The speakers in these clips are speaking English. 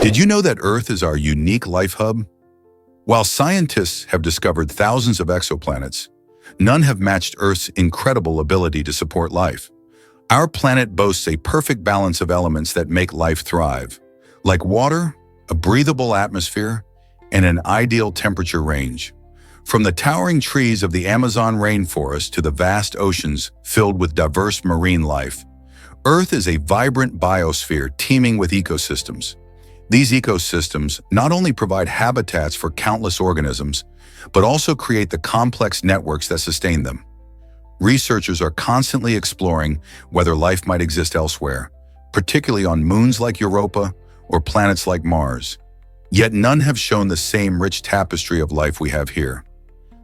Did you know that Earth is our unique life hub? While scientists have discovered thousands of exoplanets, none have matched Earth's incredible ability to support life. Our planet boasts a perfect balance of elements that make life thrive, like water, a breathable atmosphere, and an ideal temperature range. From the towering trees of the Amazon rainforest to the vast oceans filled with diverse marine life, Earth is a vibrant biosphere teeming with ecosystems. These ecosystems not only provide habitats for countless organisms, but also create the complex networks that sustain them. Researchers are constantly exploring whether life might exist elsewhere, particularly on moons like Europa or planets like Mars. Yet none have shown the same rich tapestry of life we have here.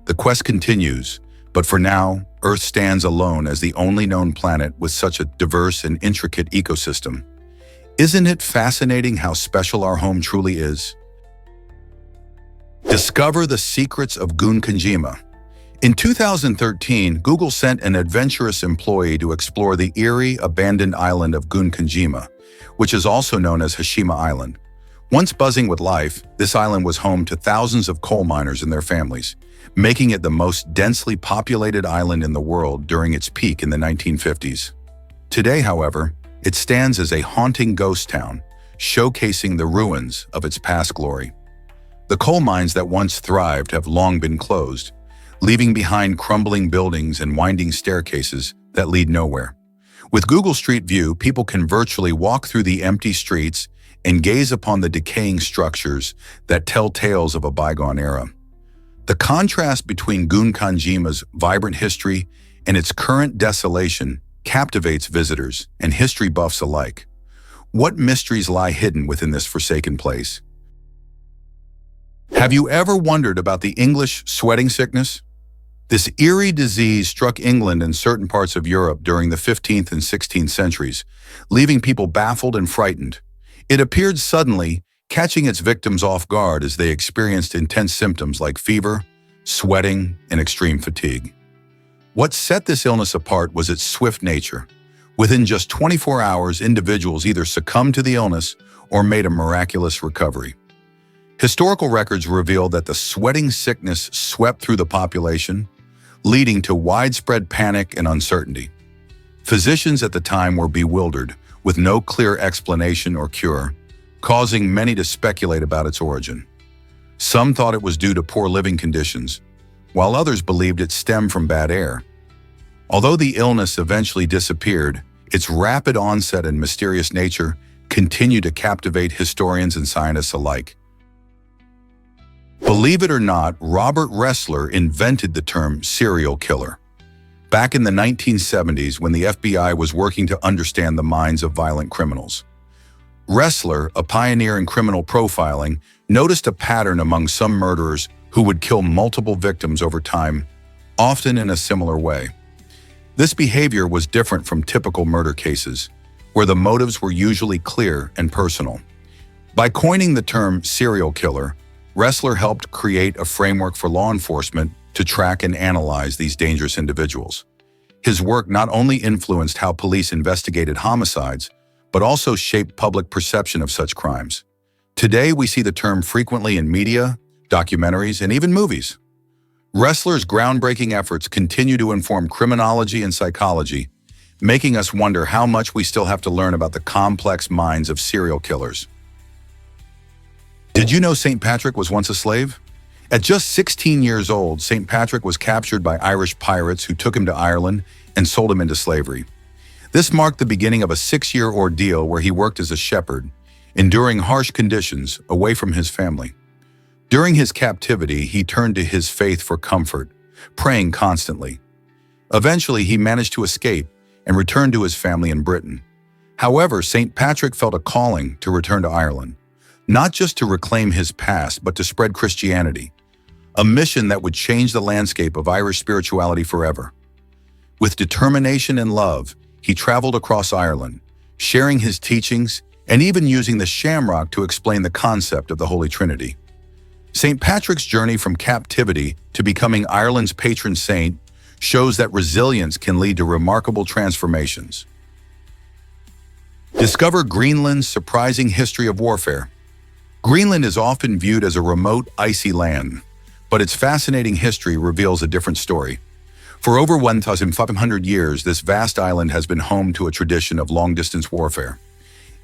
The quest continues, but for now, Earth stands alone as the only known planet with such a diverse and intricate ecosystem. Isn't it fascinating how special our home truly is? Discover the secrets of Gunkanjima. In 2013, Google sent an adventurous employee to explore the eerie, abandoned island of Gunkanjima, which is also known as Hashima Island. Once buzzing with life, this island was home to thousands of coal miners and their families, making it the most densely populated island in the world during its peak in the 1950s. Today, however, it stands as a haunting ghost town, showcasing the ruins of its past glory. The coal mines that once thrived have long been closed, leaving behind crumbling buildings and winding staircases that lead nowhere. With Google Street View, people can virtually walk through the empty streets and gaze upon the decaying structures that tell tales of a bygone era. The contrast between Gunkanjima's vibrant history and its current desolation captivates visitors and history buffs alike. What mysteries lie hidden within this forsaken place? Have you ever wondered about the English sweating sickness? This eerie disease struck England and certain parts of Europe during the 15th and 16th centuries, leaving people baffled and frightened. It appeared suddenly, catching its victims off guard as they experienced intense symptoms like fever, sweating, and extreme fatigue. What set this illness apart was its swift nature. Within just 24 hours, individuals either succumbed to the illness or made a miraculous recovery. Historical records reveal that the sweating sickness swept through the population, leading to widespread panic and uncertainty. Physicians at the time were bewildered, with no clear explanation or cure, causing many to speculate about its origin. Some thought it was due to poor living conditions, while others believed it stemmed from bad air. Although the illness eventually disappeared, its rapid onset and mysterious nature continue to captivate historians and scientists alike. Believe it or not, Robert Ressler invented the term serial killer. Back in the 1970s, when the FBI was working to understand the minds of violent criminals. Ressler, a pioneer in criminal profiling, noticed a pattern among some murderers who would kill multiple victims over time, often in a similar way. This behavior was different from typical murder cases, where the motives were usually clear and personal. By coining the term serial killer, Ressler helped create a framework for law enforcement to track and analyze these dangerous individuals. His work not only influenced how police investigated homicides, but also shaped public perception of such crimes. Today, we see the term frequently in media, documentaries, and even movies. Ressler's groundbreaking efforts continue to inform criminology and psychology, making us wonder how much we still have to learn about the complex minds of serial killers. Did you know St. Patrick was once a slave? At just 16 years old, St. Patrick was captured by Irish pirates who took him to Ireland and sold him into slavery. This marked the beginning of a 6-year ordeal where he worked as a shepherd, enduring harsh conditions away from his family. During his captivity, he turned to his faith for comfort, praying constantly. Eventually, he managed to escape and return to his family in Britain. However, St. Patrick felt a calling to return to Ireland, not just to reclaim his past, but to spread Christianity, a mission that would change the landscape of Irish spirituality forever. With determination and love, he traveled across Ireland, sharing his teachings and even using the shamrock to explain the concept of the Holy Trinity. St. Patrick's journey from captivity to becoming Ireland's patron saint shows that resilience can lead to remarkable transformations. Discover Greenland's surprising history of warfare. Greenland is often viewed as a remote, icy land, but its fascinating history reveals a different story. For over 1,500 years, this vast island has been home to a tradition of long-distance warfare.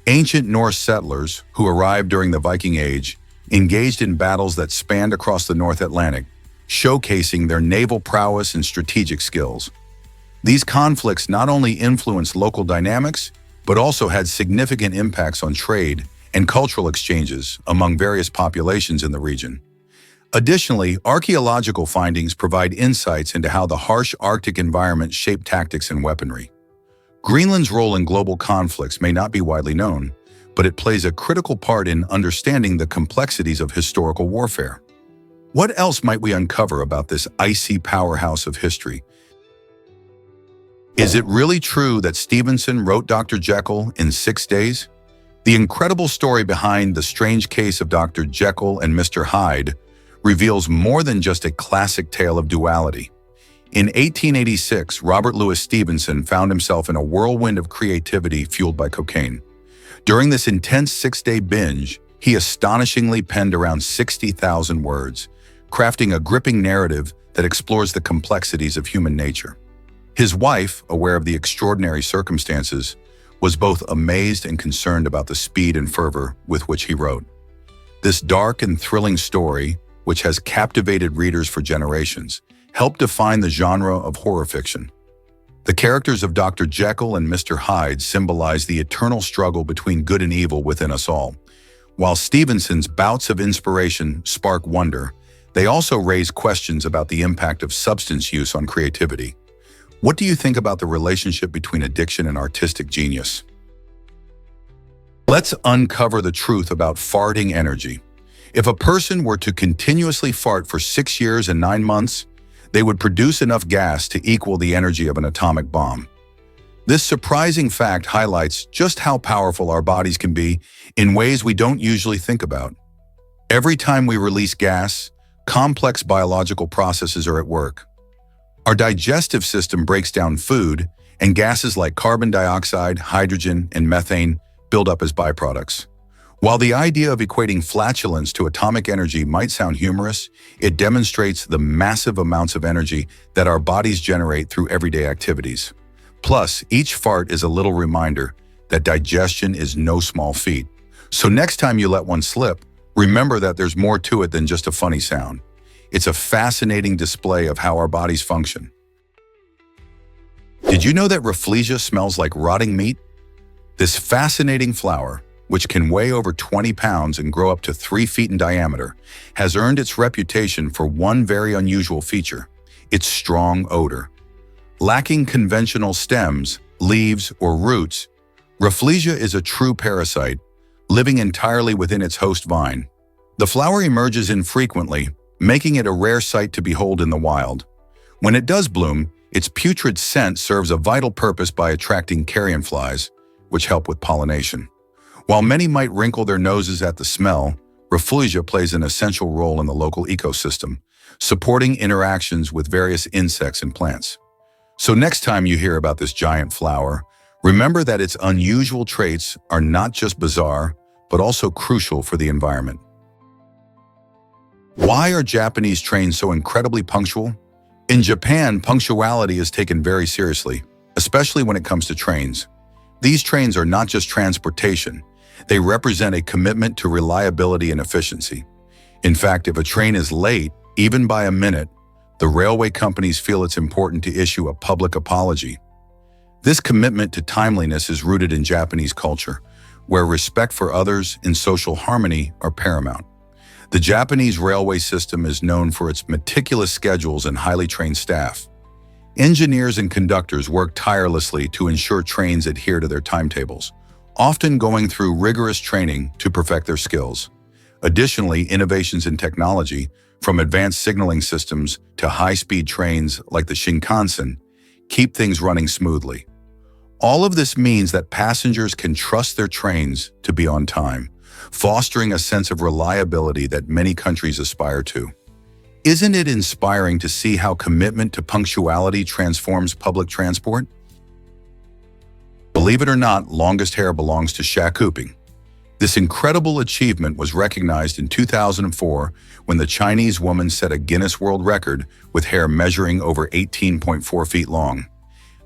Ancient Norse settlers, who arrived during the Viking Age, engaged in battles that spanned across the North Atlantic, showcasing their naval prowess and strategic skills. These conflicts not only influenced local dynamics, but also had significant impacts on trade and cultural exchanges among various populations in the region. Additionally, archaeological findings provide insights into how the harsh Arctic environment shaped tactics and weaponry. Greenland's role in global conflicts may not be widely known, but it plays a critical part in understanding the complexities of historical warfare. What else might we uncover about this icy powerhouse of history? Is it really true that Stevenson wrote Dr. Jekyll in 6 days? The incredible story behind the strange case of Dr. Jekyll and Mr. Hyde reveals more than just a classic tale of duality. In 1886, Robert Louis Stevenson found himself in a whirlwind of creativity fueled by cocaine. During this intense 6-day binge, he astonishingly penned around 60,000 words, crafting a gripping narrative that explores the complexities of human nature. His wife, aware of the extraordinary circumstances, was both amazed and concerned about the speed and fervor with which he wrote. This dark and thrilling story, which has captivated readers for generations, helped define the genre of horror fiction. The characters of Dr. Jekyll and Mr. Hyde symbolize the eternal struggle between good and evil within us all. While Stevenson's bouts of inspiration spark wonder, they also raise questions about the impact of substance use on creativity. What do you think about the relationship between addiction and artistic genius? Let's uncover the truth about farting energy. If a person were to continuously fart for 6 years and 9 months, they would produce enough gas to equal the energy of an atomic bomb. This surprising fact highlights just how powerful our bodies can be in ways we don't usually think about. Every time we release gas, complex biological processes are at work. Our digestive system breaks down food, and gases like carbon dioxide, hydrogen, and methane build up as byproducts. While the idea of equating flatulence to atomic energy might sound humorous, it demonstrates the massive amounts of energy that our bodies generate through everyday activities. Plus, each fart is a little reminder that digestion is no small feat. So next time you let one slip, remember that there's more to it than just a funny sound. It's a fascinating display of how our bodies function. Did you know that rafflesia smells like rotting meat? This fascinating flower, which can weigh over 20 pounds and grow up to 3 feet in diameter, has earned its reputation for one very unusual feature: its strong odor. Lacking conventional stems, leaves, or roots, rafflesia is a true parasite, living entirely within its host vine. The flower emerges infrequently, making it a rare sight to behold in the wild. When it does bloom, its putrid scent serves a vital purpose by attracting carrion flies, which help with pollination. While many might wrinkle their noses at the smell, rafflesia plays an essential role in the local ecosystem, supporting interactions with various insects and plants. So next time you hear about this giant flower, remember that its unusual traits are not just bizarre, but also crucial for the environment. Why are Japanese trains so incredibly punctual? In Japan, punctuality is taken very seriously, especially when it comes to trains. These trains are not just transportation. They represent a commitment to reliability and efficiency. In fact, if a train is late, even by a minute, the railway companies feel it's important to issue a public apology. This commitment to timeliness is rooted in Japanese culture, where respect for others and social harmony are paramount. The Japanese railway system is known for its meticulous schedules and highly trained staff. Engineers and conductors work tirelessly to ensure trains adhere to their timetables, often going through rigorous training to perfect their skills. Additionally, innovations in technology, from advanced signaling systems to high-speed trains like the Shinkansen, keep things running smoothly. All of this means that passengers can trust their trains to be on time, fostering a sense of reliability that many countries aspire to. Isn't it inspiring to see how commitment to punctuality transforms public transport? Believe it or not, longest hair belongs to Shaq Hooping. This incredible achievement was recognized in 2004 when the Chinese woman set a Guinness World Record with hair measuring over 18.4 feet long.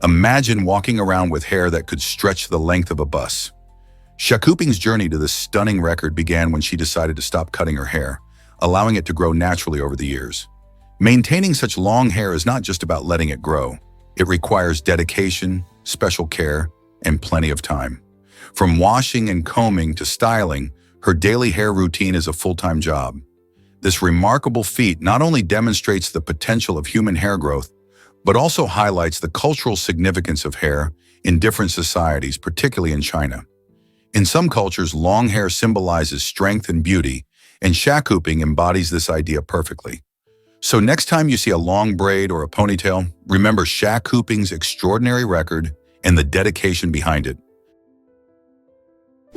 Imagine walking around with hair that could stretch the length of a bus. Shakuping's journey to this stunning record began when she decided to stop cutting her hair, allowing it to grow naturally over the years. Maintaining such long hair is not just about letting it grow. It requires dedication, special care, and plenty of time. From washing and combing to styling, her daily hair routine is a full-time job. This remarkable feat not only demonstrates the potential of human hair growth, but also highlights the cultural significance of hair in different societies, particularly in China. In some cultures, long hair symbolizes strength and beauty, and Shakuping embodies this idea perfectly. So next time you see a long braid or a ponytail, remember Shakuping's extraordinary record and the dedication behind it.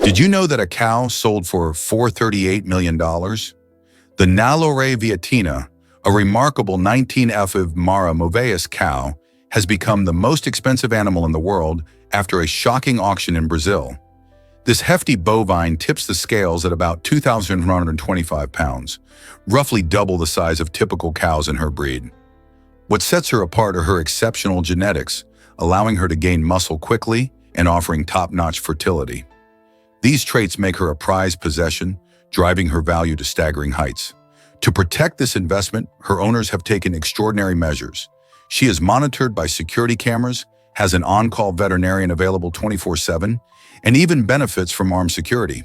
Did you know that a cow sold for $438 million? The Nalore Viatina, a remarkable 19F Mara Moveus cow, has become the most expensive animal in the world after a shocking auction in Brazil. This hefty bovine tips the scales at about 2,125 pounds, roughly double the size of typical cows in her breed. What sets her apart are her exceptional genetics, allowing her to gain muscle quickly and offering top-notch fertility. These traits make her a prized possession, driving her value to staggering heights. To protect this investment, her owners have taken extraordinary measures. She is monitored by security cameras, has an on-call veterinarian available 24/7, and even benefits from armed security.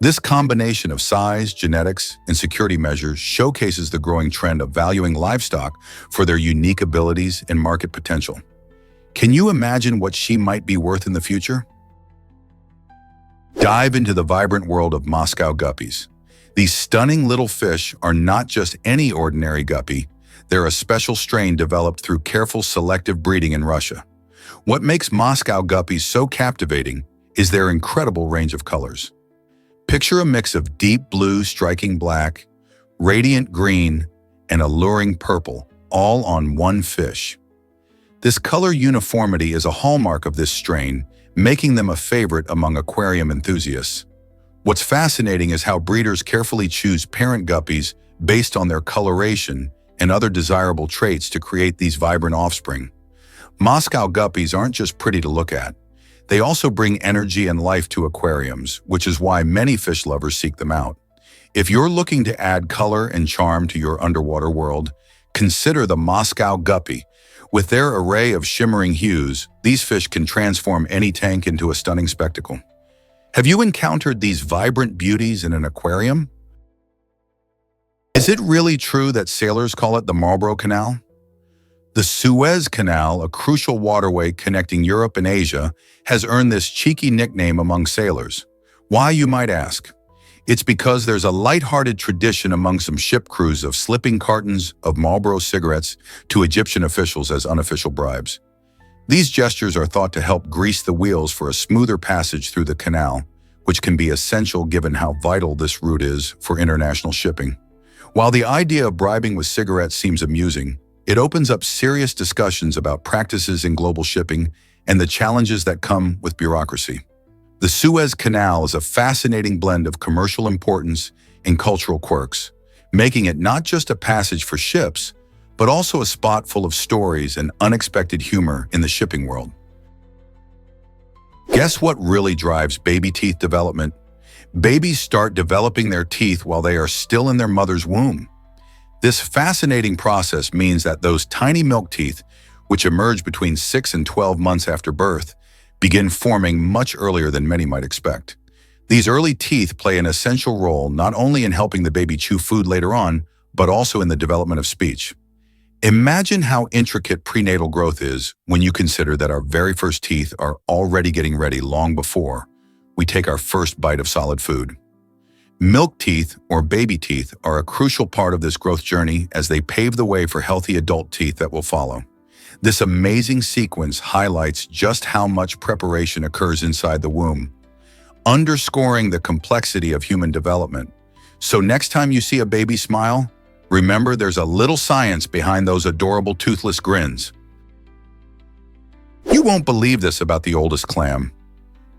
This combination of size, genetics, and security measures showcases the growing trend of valuing livestock for their unique abilities and market potential. Can you imagine what she might be worth in the future? Dive into the vibrant world of Moscow guppies. These stunning little fish are not just any ordinary guppy. They're a special strain developed through careful selective breeding in Russia. What makes Moscow guppies so captivating is their incredible range of colors. Picture a mix of deep blue striking black, radiant green, and alluring purple, all on one fish. This color uniformity is a hallmark of this strain, making them a favorite among aquarium enthusiasts. What's fascinating is how breeders carefully choose parent guppies based on their coloration and other desirable traits to create these vibrant offspring. Moscow guppies aren't just pretty to look at. They also bring energy and life to aquariums, which is why many fish lovers seek them out. If you're looking to add color and charm to your underwater world, consider the Moscow guppy. With their array of shimmering hues, these fish can transform any tank into a stunning spectacle. Have you encountered these vibrant beauties in an aquarium? Is it really true that sailors call it the Marlborough Canal? The Suez Canal, a crucial waterway connecting Europe and Asia, has earned this cheeky nickname among sailors. Why, you might ask? It's because there's a lighthearted tradition among some ship crews of slipping cartons of Marlboro cigarettes to Egyptian officials as unofficial bribes. These gestures are thought to help grease the wheels for a smoother passage through the canal, which can be essential given how vital this route is for international shipping. While the idea of bribing with cigarettes seems amusing, it opens up serious discussions about practices in global shipping and the challenges that come with bureaucracy. The Suez Canal is a fascinating blend of commercial importance and cultural quirks, making it not just a passage for ships, but also a spot full of stories and unexpected humor in the shipping world. Guess what really drives baby teeth development? Babies start developing their teeth while they are still in their mother's womb. This fascinating process means that those tiny milk teeth, which emerge between 6 and 12 months after birth, begin forming much earlier than many might expect. These early teeth play an essential role not only in helping the baby chew food later on, but also in the development of speech. Imagine how intricate prenatal growth is when you consider that our very first teeth are already getting ready long before we take our first bite of solid food. Milk teeth, or baby teeth, are a crucial part of this growth journey as they pave the way for healthy adult teeth that will follow. This amazing sequence highlights just how much preparation occurs inside the womb, underscoring the complexity of human development. So next time you see a baby smile, remember there's a little science behind those adorable toothless grins. You won't believe this about the oldest clam.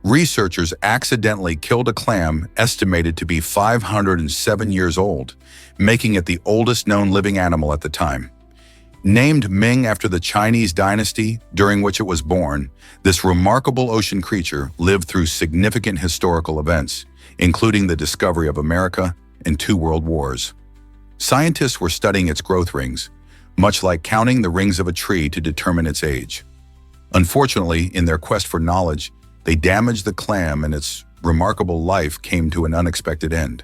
researchers accidentally killed a clam estimated to be 507 years old, making it the oldest known living animal at the time. Named Ming after the Chinese dynasty during which it was born, this remarkable ocean creature lived through significant historical events, including the discovery of America and 2 world wars. Scientists were studying its growth rings, much like counting the rings of a tree to determine its age. Unfortunately, in their quest for knowledge, they damaged the clam and its remarkable life came to an unexpected end.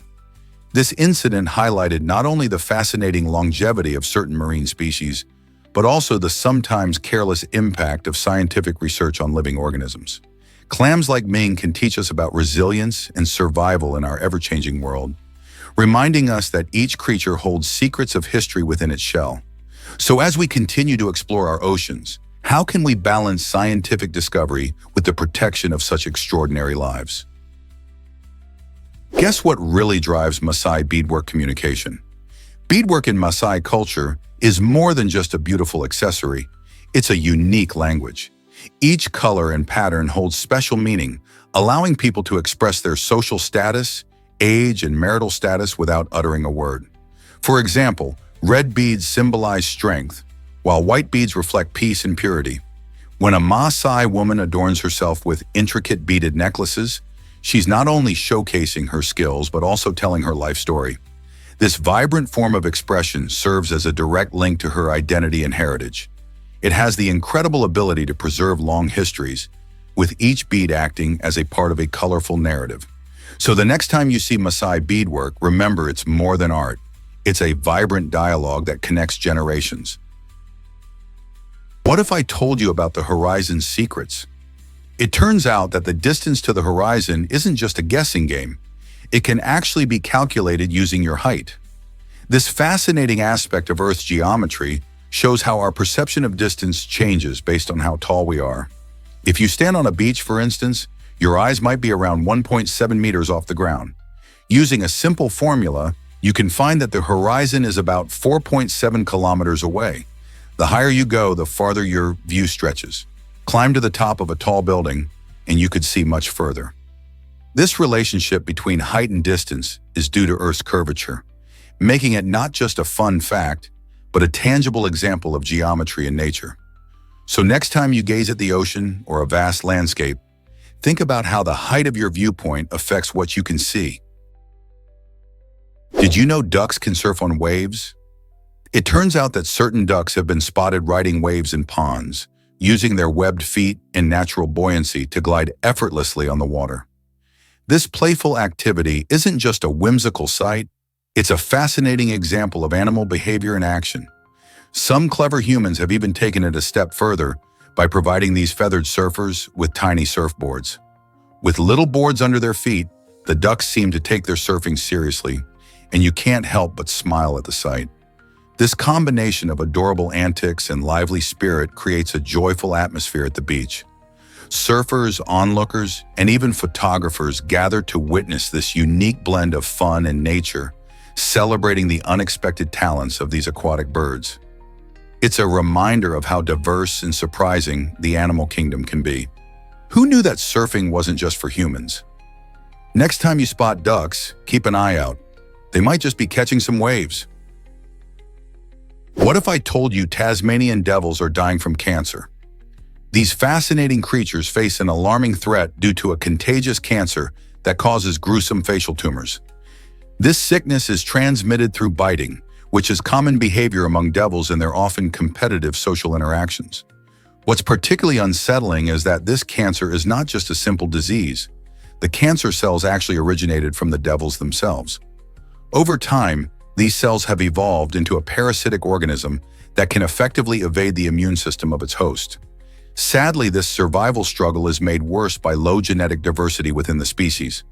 This incident highlighted not only the fascinating longevity of certain marine species, but also the sometimes careless impact of scientific research on living organisms. Clams like Ming can teach us about resilience and survival in our ever-changing world, reminding us that each creature holds secrets of history within its shell. So as we continue to explore our oceans, how can we balance scientific discovery with the protection of such extraordinary lives? Guess what really drives Maasai beadwork communication? Beadwork in Maasai culture is more than just a beautiful accessory. It's a unique language. Each color and pattern holds special meaning, allowing people to express their social status, age, and marital status without uttering a word. For example, red beads symbolize strength, while white beads reflect peace and purity. When a Maasai woman adorns herself with intricate beaded necklaces, she's not only showcasing her skills but also telling her life story. This vibrant form of expression serves as a direct link to her identity and heritage. It has the incredible ability to preserve long histories, with each bead acting as a part of a colorful narrative. So the next time you see Maasai beadwork, remember it's more than art. It's a vibrant dialogue that connects generations. What if I told you about the horizon's secrets? It turns out that the distance to the horizon isn't just a guessing game. It can actually be calculated using your height. This fascinating aspect of Earth's geometry shows how our perception of distance changes based on how tall we are. If you stand on a beach, for instance, your eyes might be around 1.7 meters off the ground. Using a simple formula, you can find that the horizon is about 4.7 kilometers away. The higher you go, the farther your view stretches. Climb to the top of a tall building, and you could see much further. This relationship between height and distance is due to Earth's curvature, making it not just a fun fact, but a tangible example of geometry in nature. So next time you gaze at the ocean or a vast landscape, think about how the height of your viewpoint affects what you can see. Did you know ducks can surf on waves? It turns out that certain ducks have been spotted riding waves in ponds, using their webbed feet and natural buoyancy to glide effortlessly on the water. This playful activity isn't just a whimsical sight, it's a fascinating example of animal behavior in action. Some clever humans have even taken it a step further by providing these feathered surfers with tiny surfboards. With little boards under their feet, the ducks seem to take their surfing seriously, and you can't help but smile at the sight. This combination of adorable antics and lively spirit creates a joyful atmosphere at the beach. Surfers, onlookers, and even photographers gather to witness this unique blend of fun and nature, celebrating the unexpected talents of these aquatic birds. It's a reminder of how diverse and surprising the animal kingdom can be. Who knew that surfing wasn't just for humans? Next time you spot ducks, keep an eye out. They might just be catching some waves. What if I told you Tasmanian devils are dying from cancer? These fascinating creatures face an alarming threat due to a contagious cancer that causes gruesome facial tumors. This sickness is transmitted through biting, which is common behavior among devils in their often competitive social interactions. What's particularly unsettling is that this cancer is not just a simple disease. The cancer cells actually originated from the devils themselves. Over time, these cells have evolved into a parasitic organism that can effectively evade the immune system of its host. Sadly, this survival struggle is made worse by low genetic diversity within the species.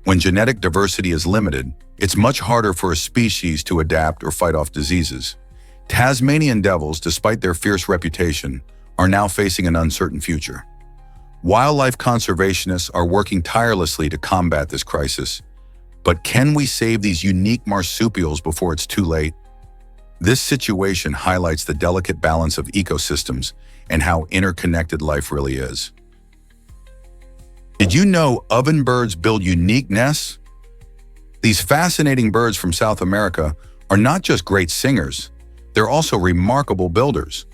When genetic diversity is limited, it's much harder for a species to adapt or fight off diseases. Tasmanian devils, despite their fierce reputation, are now facing an uncertain future. Wildlife conservationists are working tirelessly to combat this crisis. But can we save these unique marsupials before it's too late? This situation highlights the delicate balance of ecosystems and how interconnected life really is. Did you know ovenbirds build unique nests? These fascinating birds from South America are not just great singers, they're also remarkable builders.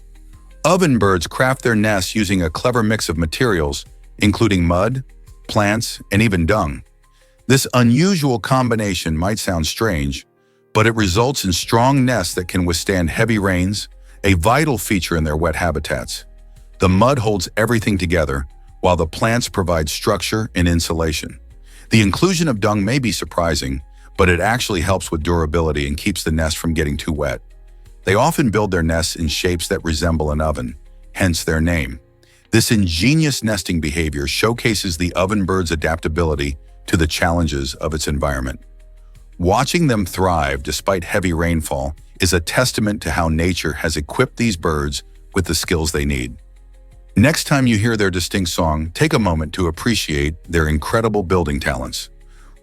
Ovenbirds craft their nests using a clever mix of materials, including mud, plants, and even dung. This unusual combination might sound strange, but it results in strong nests that can withstand heavy rains, a vital feature in their wet habitats. The mud holds everything together, while the plants provide structure and insulation. The inclusion of dung may be surprising, but it actually helps with durability and keeps the nest from getting too wet. They often build their nests in shapes that resemble an oven, hence their name. This ingenious nesting behavior showcases the ovenbird's adaptability to the challenges of its environment. Watching them thrive despite heavy rainfall is a testament to how nature has equipped these birds with the skills they need. Next time you hear their distinct song, take a moment to appreciate their incredible building talents.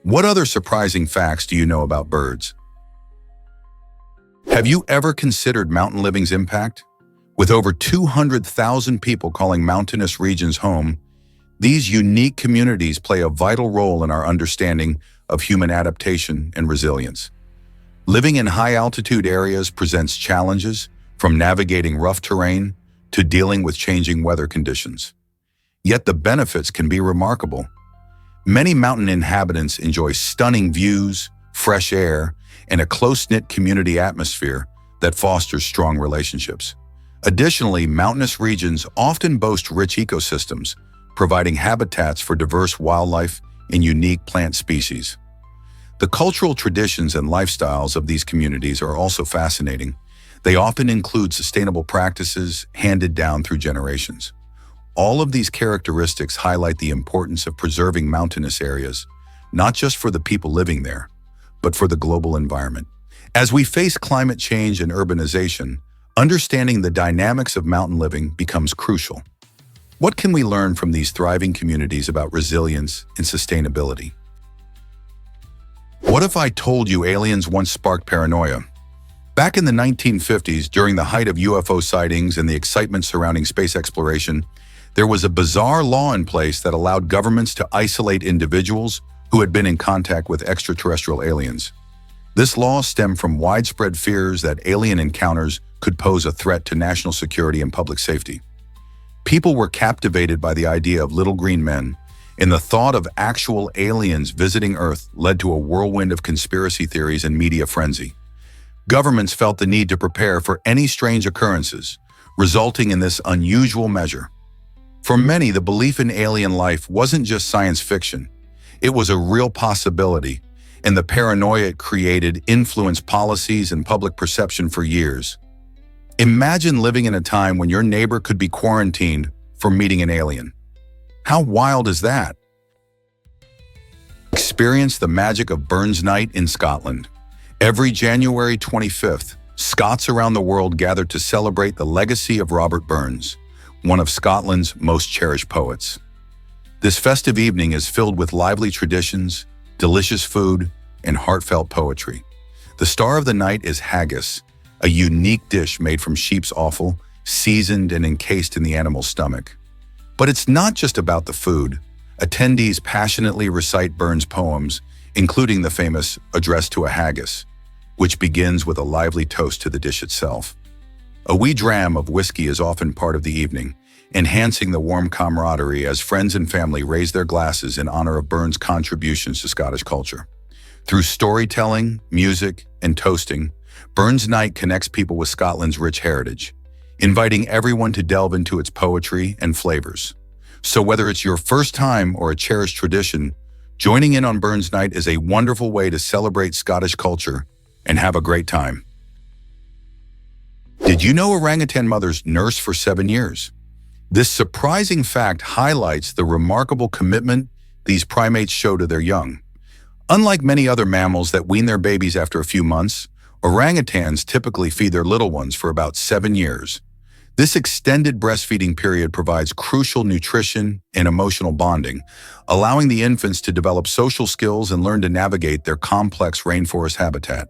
What other surprising facts do you know about birds? Have you ever considered mountain living's impact? With over 200,000 people calling mountainous regions home, these unique communities play a vital role in our understanding of human adaptation and resilience. Living in high-altitude areas presents challenges, from navigating rough terrain to dealing with changing weather conditions. Yet the benefits can be remarkable. Many mountain inhabitants enjoy stunning views, fresh air, and a close-knit community atmosphere that fosters strong relationships. Additionally, mountainous regions often boast rich ecosystems, providing habitats for diverse wildlife and unique plant species. The cultural traditions and lifestyles of these communities are also fascinating. They often include sustainable practices handed down through generations. All of these characteristics highlight the importance of preserving mountainous areas, not just for the people living there, but for the global environment. As we face climate change and urbanization, understanding the dynamics of mountain living becomes crucial. What can we learn from these thriving communities about resilience and sustainability? What if I told you aliens once sparked paranoia? Back in the 1950s, during the height of UFO sightings and the excitement surrounding space exploration, there was a bizarre law in place that allowed governments to isolate individuals who had been in contact with extraterrestrial aliens. This law stemmed from widespread fears that alien encounters could pose a threat to national security and public safety. People were captivated by the idea of little green men, and the thought of actual aliens visiting Earth led to a whirlwind of conspiracy theories and media frenzy. Governments felt the need to prepare for any strange occurrences, resulting in this unusual measure. For many, the belief in alien life wasn't just science fiction. It was a real possibility, and the paranoia it created influenced policies and public perception for years. Imagine living in a time when your neighbor could be quarantined for meeting an alien. How wild is that? Experience the magic of Burns Night in Scotland. Every January 25th, Scots around the world gather to celebrate the legacy of Robert Burns, one of Scotland's most cherished poets. This festive evening is filled with lively traditions, delicious food, and heartfelt poetry. The star of the night is haggis, a unique dish made from sheep's offal, seasoned and encased in the animal's stomach. But it's not just about the food. Attendees passionately recite Burns' poems, including the famous Address to a Haggis, which begins with a lively toast to the dish itself. A wee dram of whiskey is often part of the evening, enhancing the warm camaraderie as friends and family raise their glasses in honor of Burns' contributions to Scottish culture. Through storytelling, music, and toasting, Burns Night connects people with Scotland's rich heritage, inviting everyone to delve into its poetry and flavors. So whether it's your first time or a cherished tradition, joining in on Burns Night is a wonderful way to celebrate Scottish culture and have a great time. Did you know orangutan mothers nurse for 7 years? This surprising fact highlights the remarkable commitment these primates show to their young. Unlike many other mammals that wean their babies after a few months, orangutans typically feed their little ones for about 7 years. This extended breastfeeding period provides crucial nutrition and emotional bonding, allowing the infants to develop social skills and learn to navigate their complex rainforest habitat.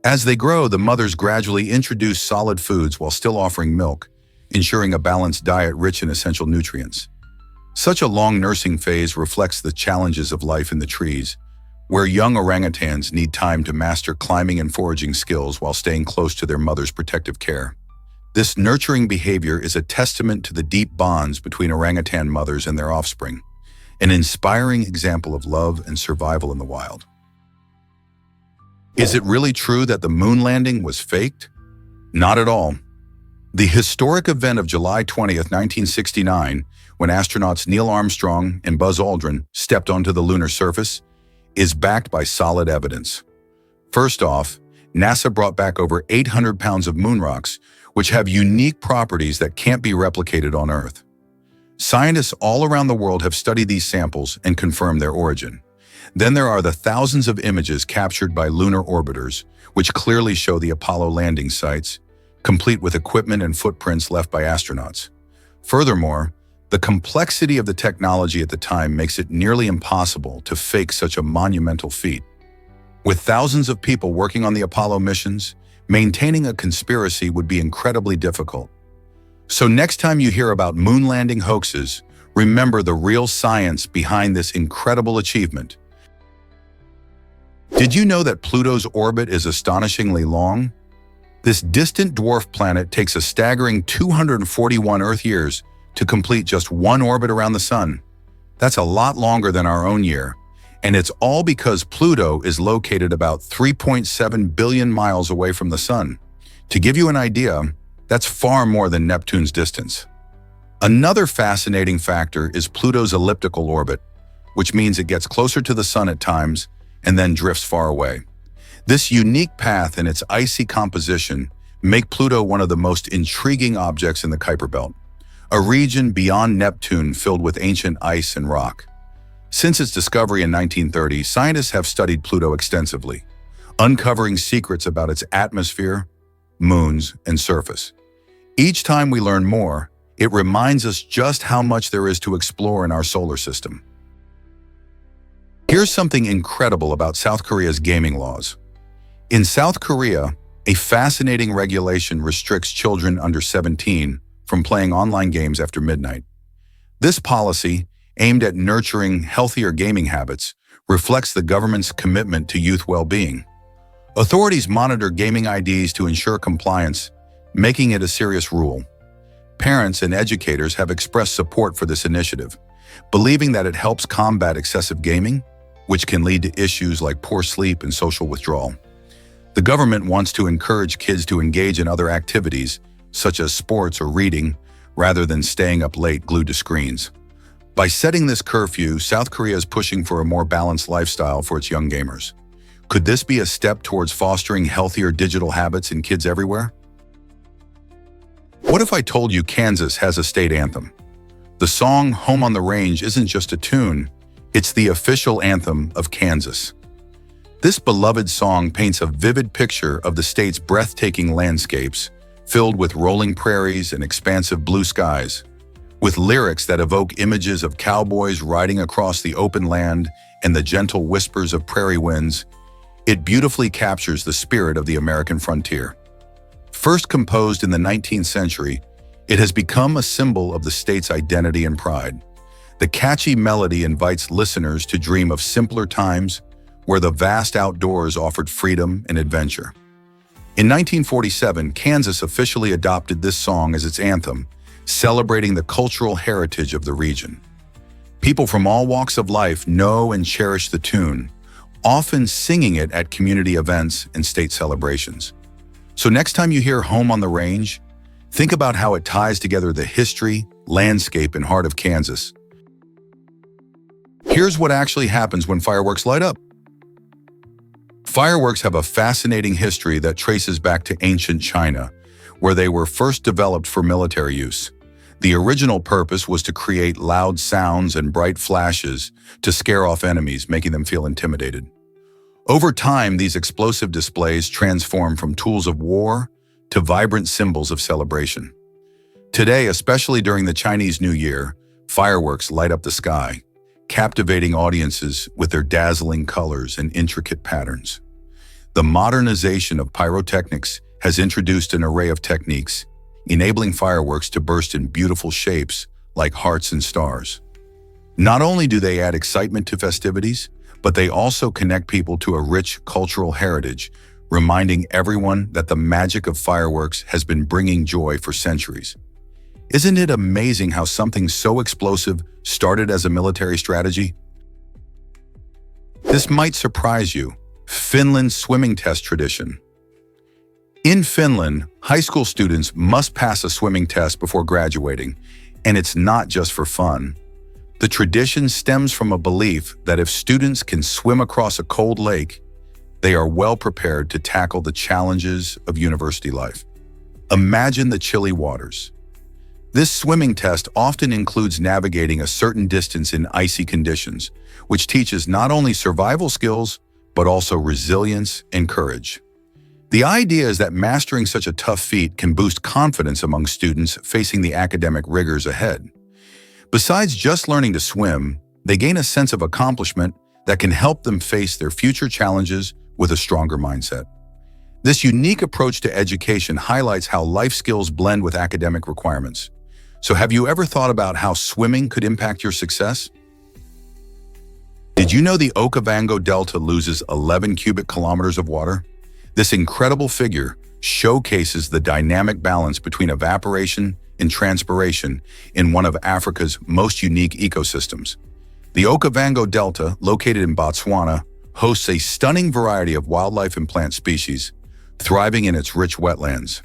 As they grow, the mothers gradually introduce solid foods while still offering milk, ensuring a balanced diet rich in essential nutrients. Such a long nursing phase reflects the challenges of life in the trees, where young orangutans need time to master climbing and foraging skills while staying close to their mother's protective care. This nurturing behavior is a testament to the deep bonds between orangutan mothers and their offspring, an inspiring example of love and survival in the wild. Is it really true that the moon landing was faked? Not at all. The historic event of July 20th, 1969, when astronauts Neil Armstrong and Buzz Aldrin stepped onto the lunar surface, is backed by solid evidence. First off, NASA brought back over 800 pounds of moon rocks, which have unique properties that can't be replicated on Earth. Scientists all around the world have studied these samples and confirmed their origin. Then there are the thousands of images captured by lunar orbiters, which clearly show the Apollo landing sites, complete with equipment and footprints left by astronauts. Furthermore, the complexity of the technology at the time makes it nearly impossible to fake such a monumental feat. With thousands of people working on the Apollo missions, maintaining a conspiracy would be incredibly difficult. So next time you hear about moon landing hoaxes, remember the real science behind this incredible achievement. Did you know that Pluto's orbit is astonishingly long? This distant dwarf planet takes a staggering 241 Earth years to complete just one orbit around the Sun. That's a lot longer than our own year, and it's all because Pluto is located about 3.7 billion miles away from the Sun. To give you an idea, that's far more than Neptune's distance. Another fascinating factor is Pluto's elliptical orbit, which means it gets closer to the Sun at times and then drifts far away. This unique path and its icy composition make Pluto one of the most intriguing objects in the Kuiper Belt, a region beyond Neptune filled with ancient ice and rock. Since its discovery in 1930, scientists have studied Pluto extensively, uncovering secrets about its atmosphere, moons, and surface. Each time we learn more, it reminds us just how much there is to explore in our solar system. Here's something incredible about South Korea's gaming laws. In South Korea, a fascinating regulation restricts children under 17 from playing online games after midnight. This policy, aimed at nurturing healthier gaming habits, reflects the government's commitment to youth well-being. Authorities monitor gaming IDs to ensure compliance, making it a serious rule. Parents and educators have expressed support for this initiative, believing that it helps combat excessive gaming, which can lead to issues like poor sleep and social withdrawal. The government wants to encourage kids to engage in other activities, such as sports or reading, rather than staying up late glued to screens. By setting this curfew, South Korea is pushing for a more balanced lifestyle for its young gamers. Could this be a step towards fostering healthier digital habits in kids everywhere? What if I told you Kansas has a state anthem? The song Home on the Range isn't just a tune, it's the official anthem of Kansas. This beloved song paints a vivid picture of the state's breathtaking landscapes, filled with rolling prairies and expansive blue skies. With lyrics that evoke images of cowboys riding across the open land and the gentle whispers of prairie winds, it beautifully captures the spirit of the American frontier. First composed in the 19th century, it has become a symbol of the state's identity and pride. The catchy melody invites listeners to dream of simpler times where the vast outdoors offered freedom and adventure. In 1947, Kansas officially adopted this song as its anthem, celebrating the cultural heritage of the region. People from all walks of life know and cherish the tune, often singing it at community events and state celebrations. So next time you hear Home on the Range, think about how it ties together the history, landscape, and heart of Kansas. Here's what actually happens when fireworks light up. Fireworks have a fascinating history that traces back to ancient China, where they were first developed for military use. The original purpose was to create loud sounds and bright flashes to scare off enemies, making them feel intimidated. Over time, these explosive displays transform from tools of war to vibrant symbols of celebration. Today, especially during the Chinese New Year, fireworks light up the sky, captivating audiences with their dazzling colors and intricate patterns. The modernization of pyrotechnics has introduced an array of techniques, enabling fireworks to burst in beautiful shapes like hearts and stars. Not only do they add excitement to festivities, but they also connect people to a rich cultural heritage, reminding everyone that the magic of fireworks has been bringing joy for centuries. Isn't it amazing how something so explosive started as a military strategy? This might surprise you. Finland's swimming test tradition. In Finland, high school students must pass a swimming test before graduating, and it's not just for fun. The tradition stems from a belief that if students can swim across a cold lake, they are well prepared to tackle the challenges of university life. Imagine the chilly waters. This swimming test often includes navigating a certain distance in icy conditions, which teaches not only survival skills, but also resilience and courage. The idea is that mastering such a tough feat can boost confidence among students facing the academic rigors ahead. Besides just learning to swim, they gain a sense of accomplishment that can help them face their future challenges with a stronger mindset. This unique approach to education highlights how life skills blend with academic requirements. So have you ever thought about how swimming could impact your success? Did you know the Okavango Delta loses 11 cubic kilometers of water? This incredible figure showcases the dynamic balance between evaporation and transpiration in one of Africa's most unique ecosystems. The Okavango Delta, located in Botswana, hosts a stunning variety of wildlife and plant species, thriving in its rich wetlands.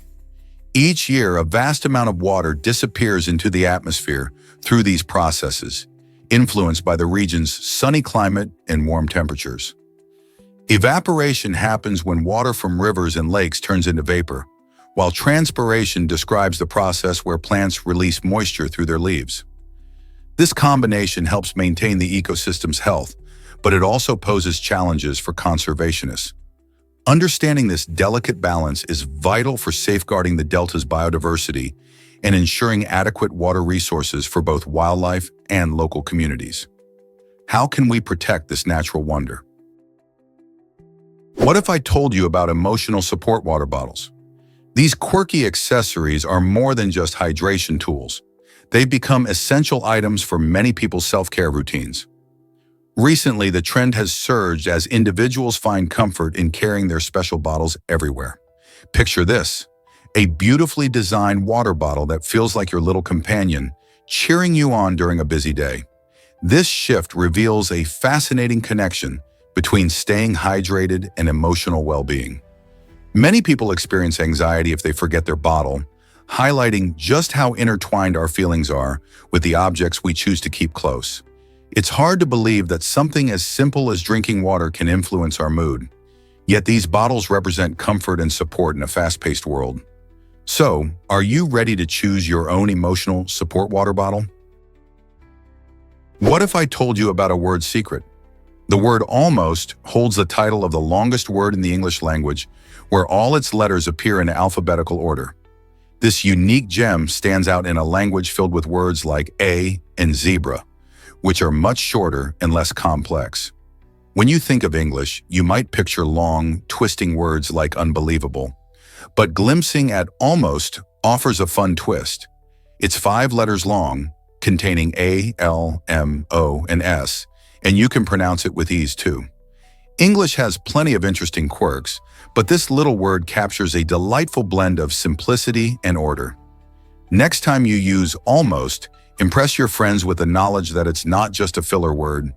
Each year, a vast amount of water disappears into the atmosphere through these processes, influenced by the region's sunny climate and warm temperatures. Evaporation happens when water from rivers and lakes turns into vapor, while transpiration describes the process where plants release moisture through their leaves. This combination helps maintain the ecosystem's health, but it also poses challenges for conservationists. Understanding this delicate balance is vital for safeguarding the delta's biodiversity and ensuring adequate water resources for both wildlife and local communities. How can we protect this natural wonder? What if I told you about emotional support water bottles? These quirky accessories are more than just hydration tools. They've become essential items for many people's self-care routines. Recently, the trend has surged as individuals find comfort in carrying their special bottles everywhere. Picture this, a beautifully designed water bottle that feels like your little companion, cheering you on during a busy day. This shift reveals a fascinating connection between staying hydrated and emotional well-being. Many people experience anxiety if they forget their bottle, highlighting just how intertwined our feelings are with the objects we choose to keep close. It's hard to believe that something as simple as drinking water can influence our mood. Yet these bottles represent comfort and support in a fast-paced world. So, are you ready to choose your own emotional support water bottle? What if I told you about a word secret? The word almost holds the title of the longest word in the English language, where all its letters appear in alphabetical order. This unique gem stands out in a language filled with words like a and zebra, which are much shorter and less complex. When you think of English, you might picture long, twisting words like unbelievable. But glimpsing at almost offers a fun twist. It's 5 letters long, containing A, L, M, O, and S, and you can pronounce it with ease too. English has plenty of interesting quirks, but this little word captures a delightful blend of simplicity and order. Next time you use almost, impress your friends with the knowledge that it's not just a filler word,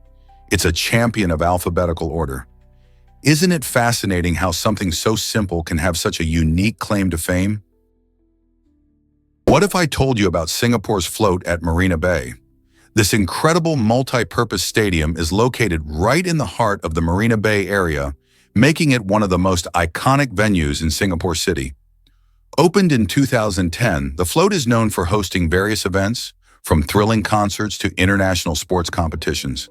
it's a champion of alphabetical order. Isn't it fascinating how something so simple can have such a unique claim to fame? What if I told you about Singapore's float at Marina Bay? This incredible multi-purpose stadium is located right in the heart of the Marina Bay area, making it one of the most iconic venues in Singapore City. Opened in 2010, the float is known for hosting various events, from thrilling concerts to international sports competitions.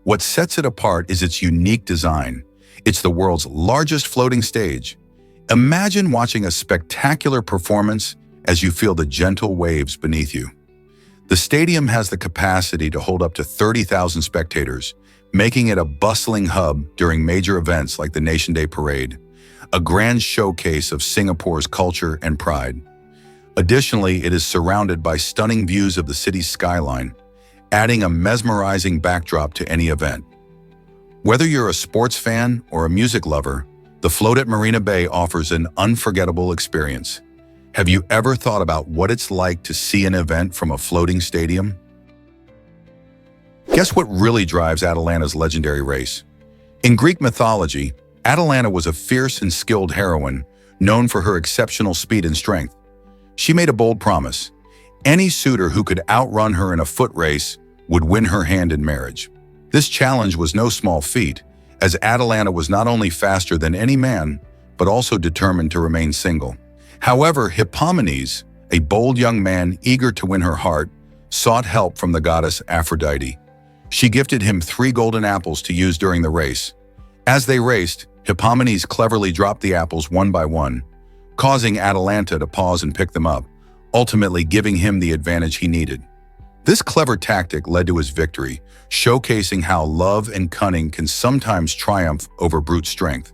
What sets it apart is its unique design. It's the world's largest floating stage. Imagine watching a spectacular performance as you feel the gentle waves beneath you. The stadium has the capacity to hold up to 30,000 spectators, making it a bustling hub during major events like the Nation Day Parade, a grand showcase of Singapore's culture and pride. Additionally, it is surrounded by stunning views of the city's skyline, adding a mesmerizing backdrop to any event. Whether you're a sports fan or a music lover, the float at Marina Bay offers an unforgettable experience. Have you ever thought about what it's like to see an event from a floating stadium? Guess what really drives Atalanta's legendary race? In Greek mythology, Atalanta was a fierce and skilled heroine, known for her exceptional speed and strength. She made a bold promise. Any suitor who could outrun her in a foot race would win her hand in marriage. This challenge was no small feat, as Atalanta was not only faster than any man, but also determined to remain single. However, Hippomenes, a bold young man eager to win her heart, sought help from the goddess Aphrodite. She gifted him 3 golden apples to use during the race. As they raced, Hippomenes cleverly dropped the apples one by one, causing Atalanta to pause and pick them up, ultimately giving him the advantage he needed. This clever tactic led to his victory, showcasing how love and cunning can sometimes triumph over brute strength.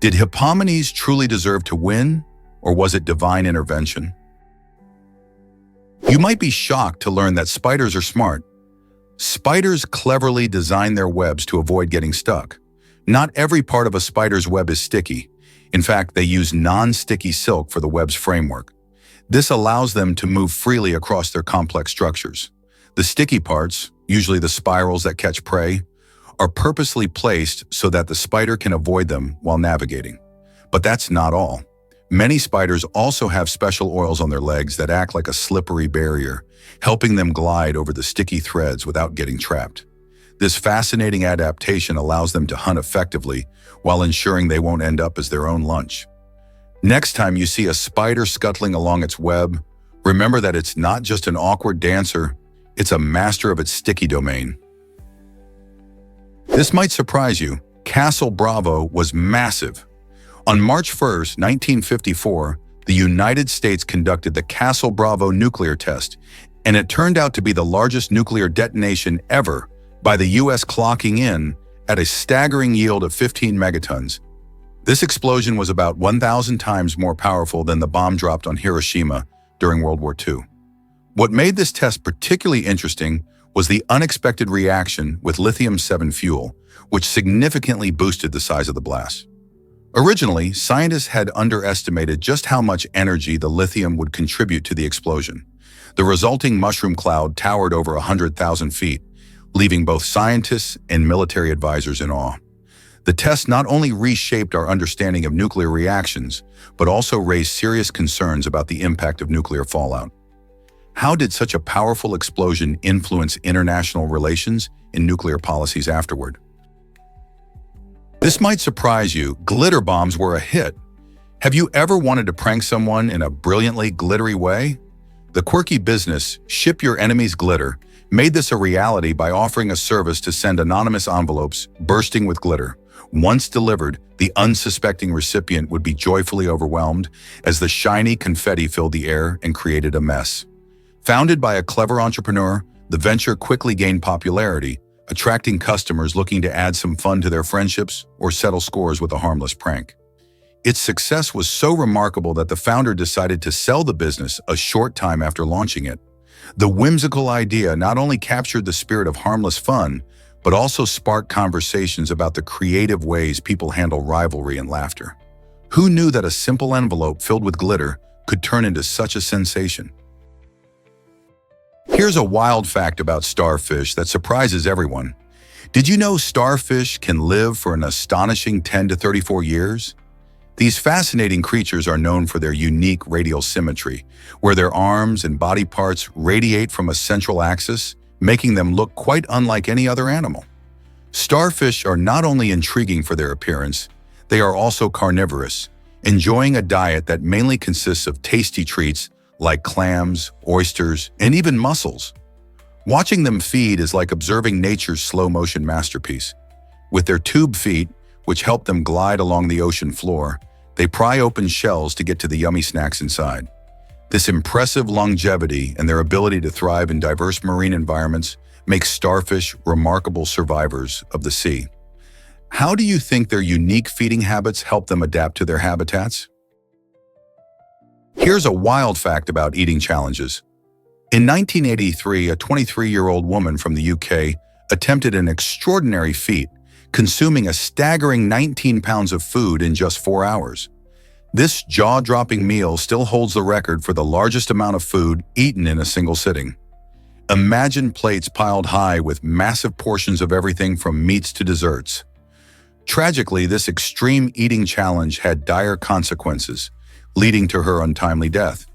Did Hippomenes truly deserve to win, or was it divine intervention? You might be shocked to learn that spiders are smart. Spiders cleverly design their webs to avoid getting stuck. Not every part of a spider's web is sticky. In fact, they use non-sticky silk for the web's framework. This allows them to move freely across their complex structures. The sticky parts, usually the spirals that catch prey, are purposely placed so that the spider can avoid them while navigating. But that's not all. Many spiders also have special oils on their legs that act like a slippery barrier, helping them glide over the sticky threads without getting trapped. This fascinating adaptation allows them to hunt effectively while ensuring they won't end up as their own lunch. Next time you see a spider scuttling along its web, remember that it's not just an awkward dancer, it's a master of its sticky domain. This might surprise you. Castle Bravo was massive. On March 1st, 1954, the United States conducted the Castle Bravo nuclear test, and it turned out to be the largest nuclear detonation ever, by the U.S. clocking in at a staggering yield of 15 megatons. This explosion was about 1,000 times more powerful than the bomb dropped on Hiroshima during World War II. What made this test particularly interesting was the unexpected reaction with lithium-7 fuel, which significantly boosted the size of the blast. Originally, scientists had underestimated just how much energy the lithium would contribute to the explosion. The resulting mushroom cloud towered over 100,000 feet, leaving both scientists and military advisors in awe. The test not only reshaped our understanding of nuclear reactions, but also raised serious concerns about the impact of nuclear fallout. How did such a powerful explosion influence international relations and nuclear policies afterward? This might surprise you. Glitter bombs were a hit. Have you ever wanted to prank someone in a brilliantly glittery way? The quirky business, Ship Your Enemies Glitter, made this a reality by offering a service to send anonymous envelopes bursting with glitter. Once delivered, the unsuspecting recipient would be joyfully overwhelmed as the shiny confetti filled the air and created a mess. Founded by a clever entrepreneur, the venture quickly gained popularity, attracting customers looking to add some fun to their friendships or settle scores with a harmless prank. Its success was so remarkable that the founder decided to sell the business a short time after launching it. The whimsical idea not only captured the spirit of harmless fun, but also sparked conversations about the creative ways people handle rivalry and laughter. Who knew that a simple envelope filled with glitter could turn into such a sensation? Here's a wild fact about starfish that surprises everyone. Did you know starfish can live for an astonishing 10 to 34 years? These fascinating creatures are known for their unique radial symmetry, where their arms and body parts radiate from a central axis, making them look quite unlike any other animal. Starfish are not only intriguing for their appearance, they are also carnivorous, enjoying a diet that mainly consists of tasty treats like clams, oysters, and even mussels. Watching them feed is like observing nature's slow-motion masterpiece. With their tube feet, which help them glide along the ocean floor, they pry open shells to get to the yummy snacks inside. This impressive longevity and their ability to thrive in diverse marine environments makes starfish remarkable survivors of the sea. How do you think their unique feeding habits help them adapt to their habitats? Here's a wild fact about eating challenges. In 1983, a 23-year-old woman from the UK attempted an extraordinary feat, consuming a staggering 19 pounds of food in just 4 hours. This jaw-dropping meal still holds the record for the largest amount of food eaten in a single sitting. Imagine plates piled high with massive portions of everything from meats to desserts. Tragically, this extreme eating challenge had dire consequences, leading to her untimely death.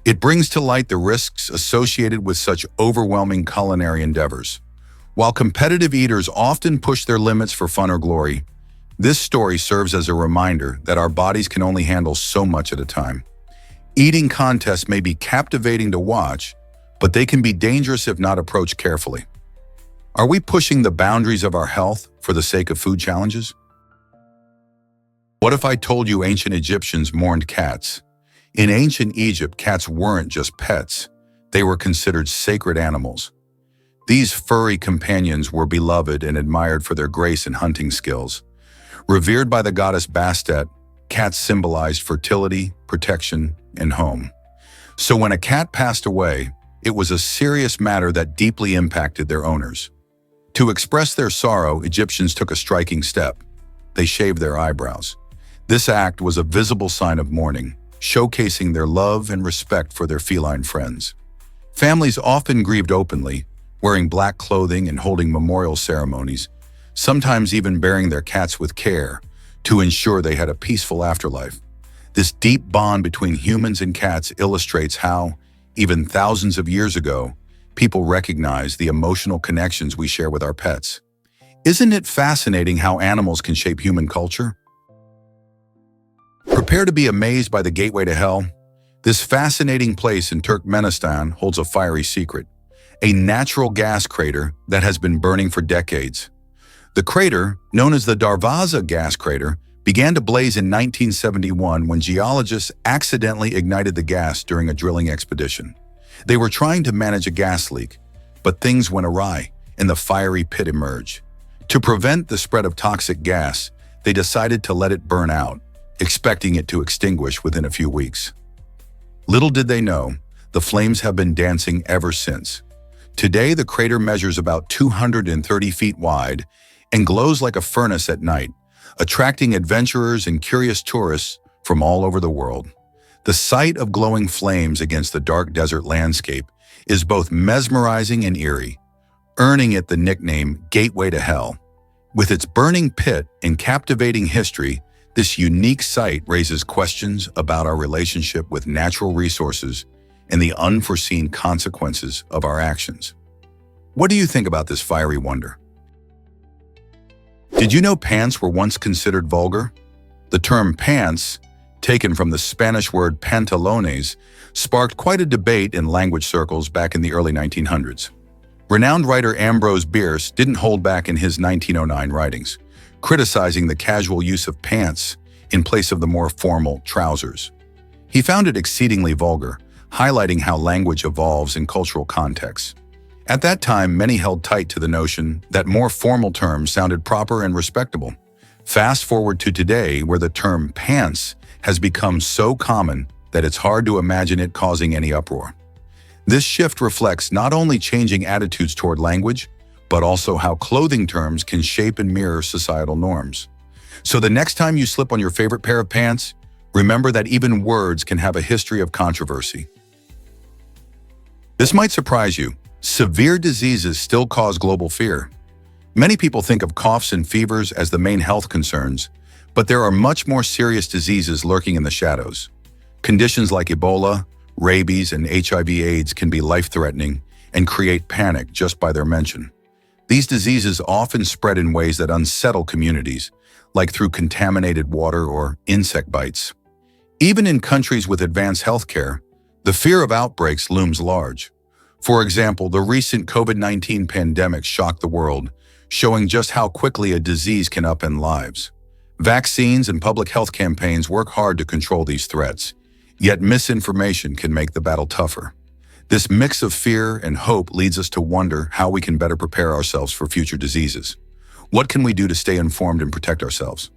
It brings to light the risks associated with such overwhelming culinary endeavors. While competitive eaters often push their limits for fun or glory, this story serves as a reminder that our bodies can only handle so much at a time. Eating contests may be captivating to watch, but they can be dangerous if not approached carefully. Are we pushing the boundaries of our health for the sake of food challenges? What if I told you ancient Egyptians mourned cats? In ancient Egypt, cats weren't just pets. They were considered sacred animals. These furry companions were beloved and admired for their grace and hunting skills. Revered by the goddess Bastet, cats symbolized fertility, protection, and home. So when a cat passed away, it was a serious matter that deeply impacted their owners. To express their sorrow, Egyptians took a striking step. They shaved their eyebrows. This act was a visible sign of mourning, showcasing their love and respect for their feline friends. Families often grieved openly, wearing black clothing and holding memorial ceremonies, sometimes even burying their cats with care to ensure they had a peaceful afterlife. This deep bond between humans and cats illustrates how, even thousands of years ago, people recognized the emotional connections we share with our pets. Isn't it fascinating how animals can shape human culture? Prepare to be amazed by the gateway to hell. This fascinating place in Turkmenistan holds a fiery secret, a natural gas crater that has been burning for decades. The crater, known as the Darvaza gas crater, began to blaze in 1971 when geologists accidentally ignited the gas during a drilling expedition. They were trying to manage a gas leak, but things went awry and the fiery pit emerged. To prevent the spread of toxic gas, they decided to let it burn out, expecting it to extinguish within a few weeks. Little did they know, the flames have been dancing ever since. Today, the crater measures about 230 feet wide and glows like a furnace at night, attracting adventurers and curious tourists from all over the world. The sight of glowing flames against the dark desert landscape is both mesmerizing and eerie, earning it the nickname Gateway to Hell. With its burning pit and captivating history, this unique site raises questions about our relationship with natural resources and the unforeseen consequences of our actions. What do you think about this fiery wonder? Did you know pants were once considered vulgar? The term pants, taken from the Spanish word pantalones, sparked quite a debate in language circles back in the early 1900s. Renowned writer Ambrose Bierce didn't hold back in his 1909 writings, criticizing the casual use of pants in place of the more formal trousers. He found it exceedingly vulgar, highlighting how language evolves in cultural contexts. At that time, many held tight to the notion that more formal terms sounded proper and respectable. Fast forward to today, where the term pants has become so common that it's hard to imagine it causing any uproar. This shift reflects not only changing attitudes toward language, but also how clothing terms can shape and mirror societal norms. So the next time you slip on your favorite pair of pants, remember that even words can have a history of controversy. This might surprise you. Severe diseases still cause global fear. Many people think of coughs and fevers as the main health concerns, but there are much more serious diseases lurking in the shadows. Conditions like Ebola, rabies, and HIV/AIDS can be life-threatening and create panic just by their mention. These diseases often spread in ways that unsettle communities, like through contaminated water or insect bites. Even in countries with advanced healthcare, the fear of outbreaks looms large. For example, the recent COVID-19 pandemic shocked the world, showing just how quickly a disease can upend lives. Vaccines and public health campaigns work hard to control these threats, yet misinformation can make the battle tougher. This mix of fear and hope leads us to wonder how we can better prepare ourselves for future diseases. What can we do to stay informed and protect ourselves?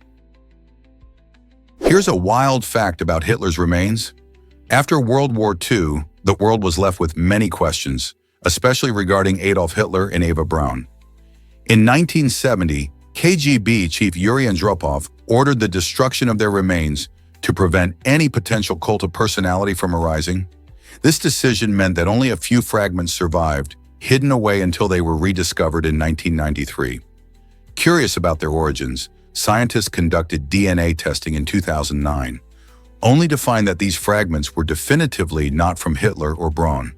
Here's a wild fact about Hitler's remains. After World War II, the world was left with many questions, especially regarding Adolf Hitler and Eva Braun. In 1970, KGB chief Yuri Andropov ordered the destruction of their remains to prevent any potential cult of personality from arising. This decision meant that only a few fragments survived, hidden away until they were rediscovered in 1993. Curious about their origins, scientists conducted DNA testing in 2009, only to find that these fragments were definitively not from Hitler or Braun.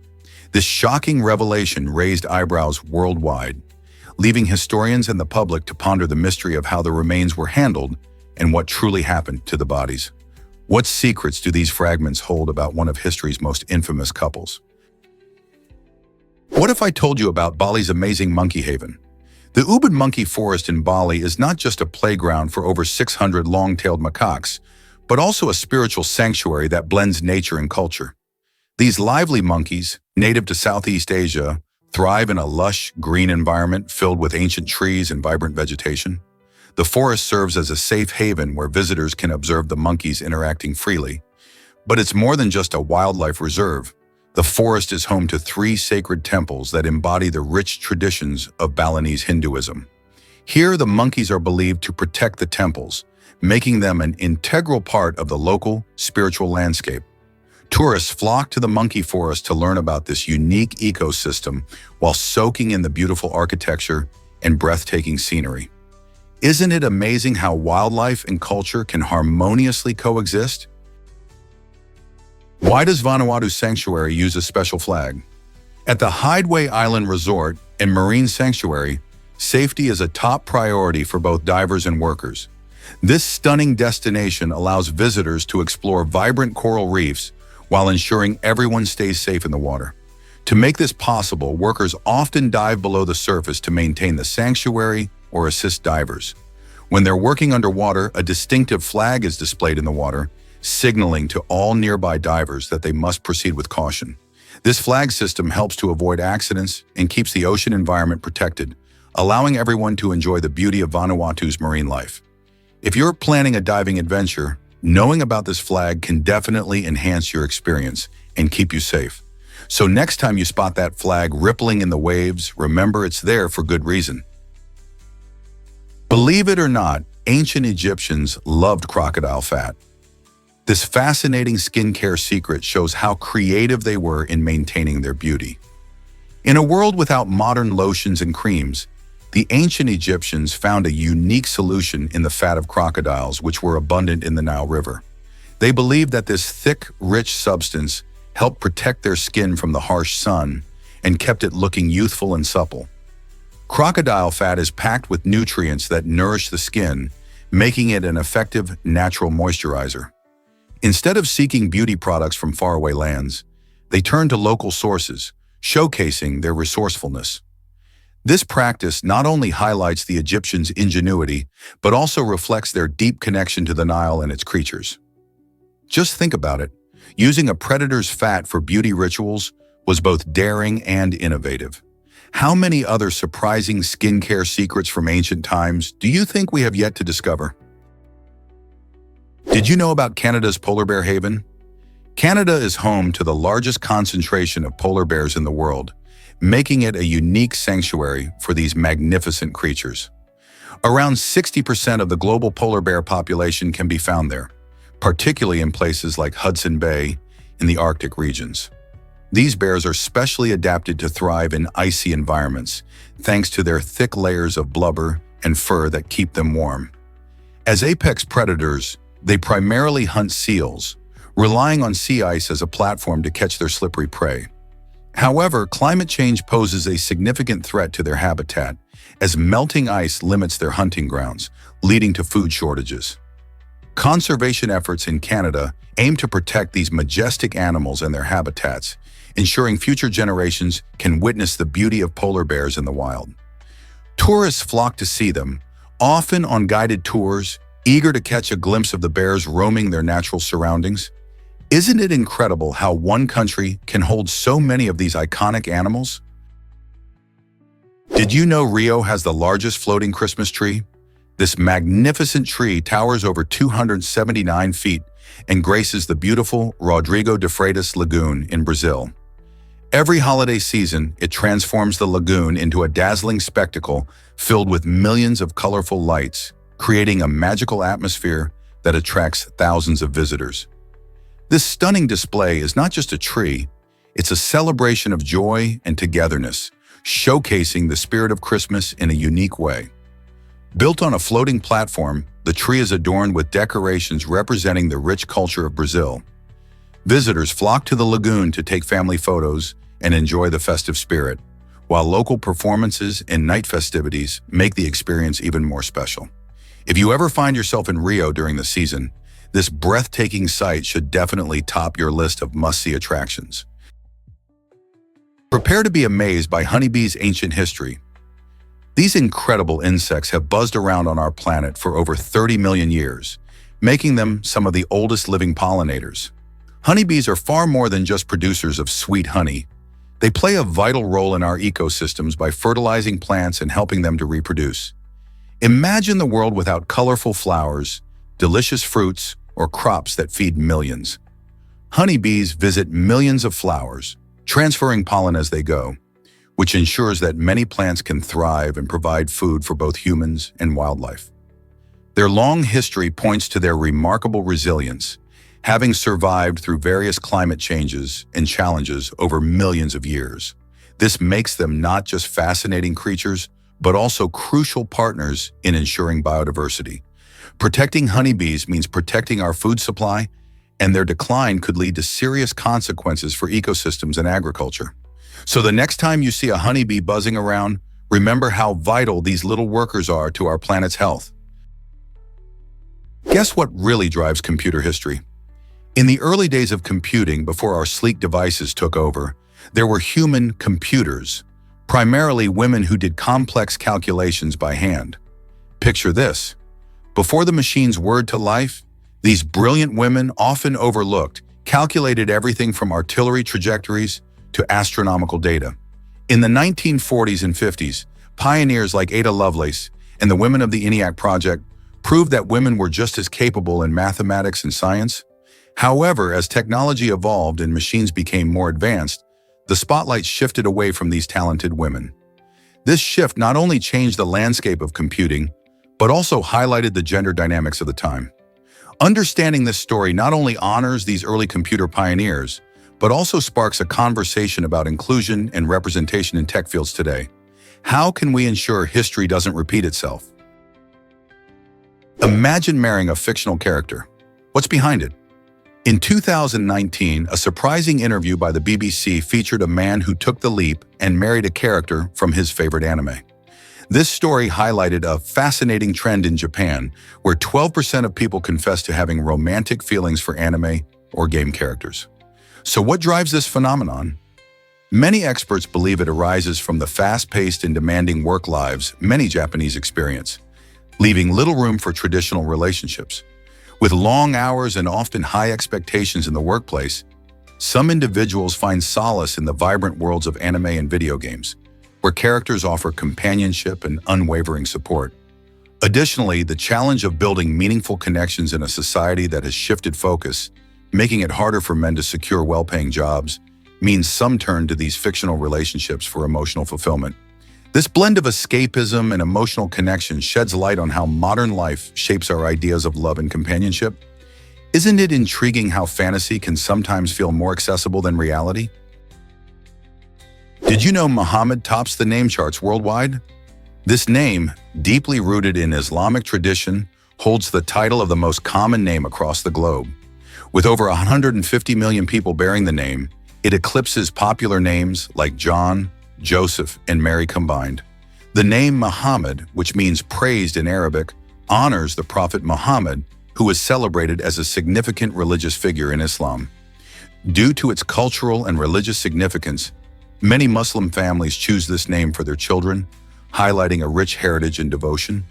This shocking revelation raised eyebrows worldwide, leaving historians and the public to ponder the mystery of how the remains were handled and what truly happened to the bodies. What secrets do these fragments hold about one of history's most infamous couples? What if I told you about Bali's amazing monkey haven? The Ubud monkey forest in Bali is not just a playground for over 600 long-tailed macaques, but also a spiritual sanctuary that blends nature and culture. These lively monkeys, native to Southeast Asia, thrive in a lush, green environment filled with ancient trees and vibrant vegetation. The forest serves as a safe haven where visitors can observe the monkeys interacting freely. But it's more than just a wildlife reserve. The forest is home to 3 sacred temples that embody the rich traditions of Balinese Hinduism. Here, the monkeys are believed to protect the temples, making them an integral part of the local spiritual landscape. Tourists flock to the monkey forest to learn about this unique ecosystem while soaking in the beautiful architecture and breathtaking scenery. Isn't it amazing how wildlife and culture can harmoniously coexist? Why does Vanuatu Sanctuary use a special flag? At the Hideaway Island Resort and Marine Sanctuary, safety is a top priority for both divers and workers. This stunning destination allows visitors to explore vibrant coral reefs while ensuring everyone stays safe in the water. To make this possible, workers often dive below the surface to maintain the sanctuary or assist divers. When they're working underwater, a distinctive flag is displayed in the water, signaling to all nearby divers that they must proceed with caution. This flag system helps to avoid accidents and keeps the ocean environment protected, allowing everyone to enjoy the beauty of Vanuatu's marine life. If you're planning a diving adventure, knowing about this flag can definitely enhance your experience and keep you safe. So next time you spot that flag rippling in the waves, remember it's there for good reason. Believe it or not, ancient Egyptians loved crocodile fat. This fascinating skincare secret shows how creative they were in maintaining their beauty. In a world without modern lotions and creams, the ancient Egyptians found a unique solution in the fat of crocodiles, which were abundant in the Nile River. They believed that this thick, rich substance helped protect their skin from the harsh sun and kept it looking youthful and supple. Crocodile fat is packed with nutrients that nourish the skin, making it an effective natural moisturizer. Instead of seeking beauty products from faraway lands, they turned to local sources, showcasing their resourcefulness. This practice not only highlights the Egyptians' ingenuity, but also reflects their deep connection to the Nile and its creatures. Just think about it. Using a predator's fat for beauty rituals was both daring and innovative. How many other surprising skincare secrets from ancient times do you think we have yet to discover? Did you know about Canada's polar bear haven? Canada is home to the largest concentration of polar bears in the world, making it a unique sanctuary for these magnificent creatures. Around 60% of the global polar bear population can be found there, particularly in places like Hudson Bay in the Arctic regions. These bears are specially adapted to thrive in icy environments, thanks to their thick layers of blubber and fur that keep them warm. As apex predators, they primarily hunt seals, relying on sea ice as a platform to catch their slippery prey. However, climate change poses a significant threat to their habitat, as melting ice limits their hunting grounds, leading to food shortages. Conservation efforts in Canada aim to protect these majestic animals and their habitats, ensuring future generations can witness the beauty of polar bears in the wild. Tourists flock to see them, often on guided tours, eager to catch a glimpse of the bears roaming their natural surroundings. Isn't it incredible how one country can hold so many of these iconic animals? Did you know Rio has the largest floating Christmas tree? This magnificent tree towers over 279 feet and graces the beautiful Rodrigo de Freitas Lagoon in Brazil. Every holiday season, it transforms the lagoon into a dazzling spectacle filled with millions of colorful lights, creating a magical atmosphere that attracts thousands of visitors. This stunning display is not just a tree, it's a celebration of joy and togetherness, showcasing the spirit of Christmas in a unique way. Built on a floating platform, the tree is adorned with decorations representing the rich culture of Brazil. Visitors flock to the lagoon to take family photos and enjoy the festive spirit, while local performances and night festivities make the experience even more special. If you ever find yourself in Rio during the season, this breathtaking sight should definitely top your list of must-see attractions. Prepare to be amazed by honeybees' ancient history. These incredible insects have buzzed around on our planet for over 30 million years, making them some of the oldest living pollinators. Honeybees are far more than just producers of sweet honey. They play a vital role in our ecosystems by fertilizing plants and helping them to reproduce. Imagine the world without colorful flowers, delicious fruits, or crops that feed millions. Honeybees visit millions of flowers, transferring pollen as they go, which ensures that many plants can thrive and provide food for both humans and wildlife. Their long history points to their remarkable resilience, having survived through various climate changes and challenges over millions of years. This makes them not just fascinating creatures, but also crucial partners in ensuring biodiversity. Protecting honeybees means protecting our food supply, and their decline could lead to serious consequences for ecosystems and agriculture. So the next time you see a honeybee buzzing around, remember how vital these little workers are to our planet's health. Guess what really drives computer history? In the early days of computing, before our sleek devices took over, there were human computers, primarily women who did complex calculations by hand. Picture this. Before the machine's word to life, these brilliant women, often overlooked, calculated everything from artillery trajectories to astronomical data. In the 1940s and 50s, pioneers like Ada Lovelace and the women of the ENIAC project proved that women were just as capable in mathematics and science. However, as technology evolved and machines became more advanced, the spotlight shifted away from these talented women. This shift not only changed the landscape of computing, but also highlighted the gender dynamics of the time. Understanding this story not only honors these early computer pioneers, but also sparks a conversation about inclusion and representation in tech fields today. How can we ensure history doesn't repeat itself? Imagine marrying a fictional character. What's behind it? In 2019, a surprising interview by the BBC featured a man who took the leap and married a character from his favorite anime. This story highlighted a fascinating trend in Japan, where 12% of people confess to having romantic feelings for anime or game characters. So what drives this phenomenon? Many experts believe it arises from the fast-paced and demanding work lives many Japanese experience, leaving little room for traditional relationships. With long hours and often high expectations in the workplace, some individuals find solace in the vibrant worlds of anime and video games, where characters offer companionship and unwavering support. Additionally, the challenge of building meaningful connections in a society that has shifted focus, making it harder for men to secure well-paying jobs, means some turn to these fictional relationships for emotional fulfillment. This blend of escapism and emotional connection sheds light on how modern life shapes our ideas of love and companionship. Isn't it intriguing how fantasy can sometimes feel more accessible than reality? Did you know Muhammad tops the name charts worldwide? This name, deeply rooted in Islamic tradition, holds the title of the most common name across the globe. With over 150 million people bearing the name, it eclipses popular names like John, Joseph, and Mary combined. The name Muhammad, which means praised in Arabic, honors the Prophet Muhammad, who is celebrated as a significant religious figure in Islam. Due to its cultural and religious significance, many Muslim families choose this name for their children, highlighting a rich heritage and devotion.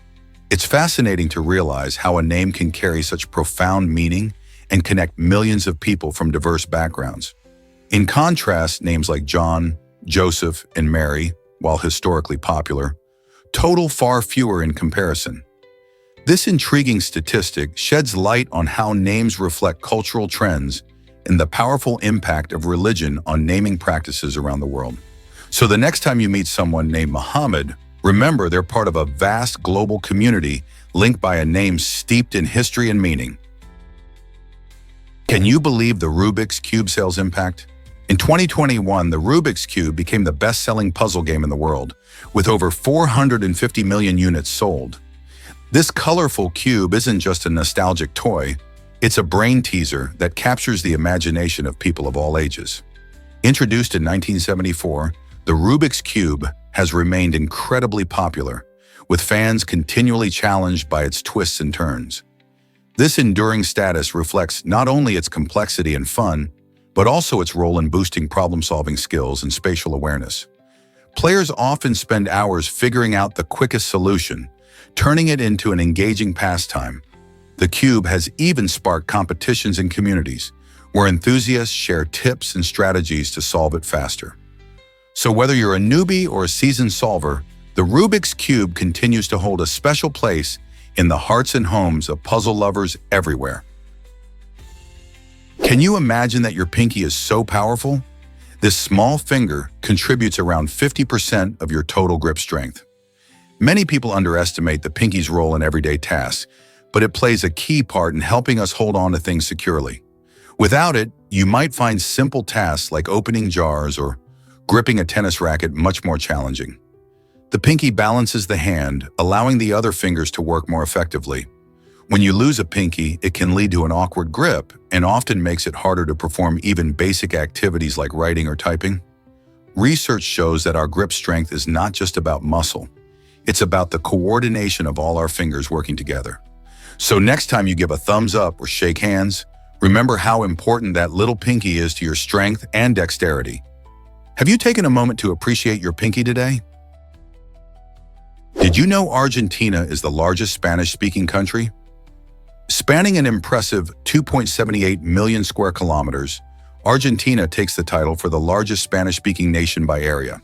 It's fascinating to realize how a name can carry such profound meaning and connect millions of people from diverse backgrounds. In contrast, names like John, Joseph, and Mary, while historically popular, total far fewer in comparison. This intriguing statistic sheds light on how names reflect cultural trends and the powerful impact of religion on naming practices around the world. So the next time you meet someone named Muhammad, remember they're part of a vast global community linked by a name steeped in history and meaning. Can you believe the Rubik's Cube sales impact? In 2021, the Rubik's Cube became the best-selling puzzle game in the world, with over 450 million units sold. This colorful cube isn't just a nostalgic toy, it's a brain teaser that captures the imagination of people of all ages. Introduced in 1974, the Rubik's Cube has remained incredibly popular, with fans continually challenged by its twists and turns. This enduring status reflects not only its complexity and fun, but also its role in boosting problem-solving skills and spatial awareness. Players often spend hours figuring out the quickest solution, turning it into an engaging pastime. The cube has even sparked competitions in communities, where enthusiasts share tips and strategies to solve it faster. So whether you're a newbie or a seasoned solver, the Rubik's Cube continues to hold a special place in the hearts and homes of puzzle lovers everywhere. Can you imagine that your pinky is so powerful? This small finger contributes around 50% of your total grip strength. Many people underestimate the pinky's role in everyday tasks, but it plays a key part in helping us hold on to things securely. Without it, you might find simple tasks like opening jars or gripping a tennis racket much more challenging. The pinky balances the hand, allowing the other fingers to work more effectively. When you lose a pinky, it can lead to an awkward grip and often makes it harder to perform even basic activities like writing or typing. Research shows that our grip strength is not just about muscle. It's about the coordination of all our fingers working together. So next time you give a thumbs up or shake hands, remember how important that little pinky is to your strength and dexterity. Have you taken a moment to appreciate your pinky today? Did you know Argentina is the largest Spanish-speaking country? Spanning an impressive 2.78 million square kilometers, Argentina takes the title for the largest Spanish-speaking nation by area.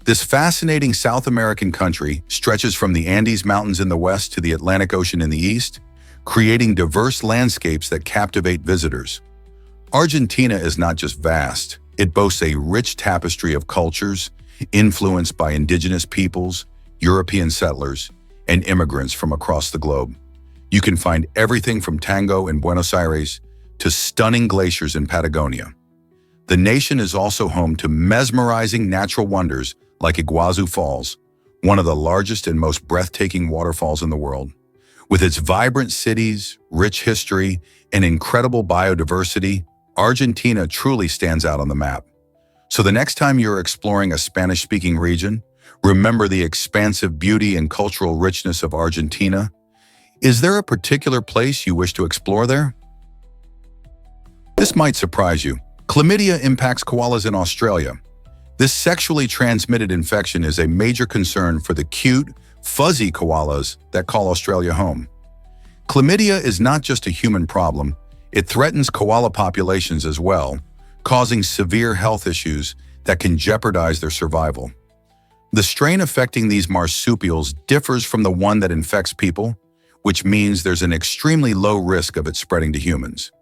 This fascinating South American country stretches from the Andes Mountains in the west to the Atlantic Ocean in the east, creating diverse landscapes that captivate visitors. Argentina is not just vast, it boasts a rich tapestry of cultures influenced by indigenous peoples, European settlers, and immigrants from across the globe. You can find everything from tango in Buenos Aires to stunning glaciers in Patagonia. The nation is also home to mesmerizing natural wonders like Iguazu Falls, one of the largest and most breathtaking waterfalls in the world. With its vibrant cities, rich history, and incredible biodiversity, Argentina truly stands out on the map. So the next time you're exploring a Spanish-speaking region, remember the expansive beauty and cultural richness of Argentina. Is there a particular place you wish to explore there? This might surprise you. Chlamydia impacts koalas in Australia. This sexually transmitted infection is a major concern for the cute, fuzzy koalas that call Australia home. Chlamydia is not just a human problem, it threatens koala populations as well, causing severe health issues that can jeopardize their survival. The strain affecting these marsupials differs from the one that infects people, which means there's an extremely low risk of it spreading to humans.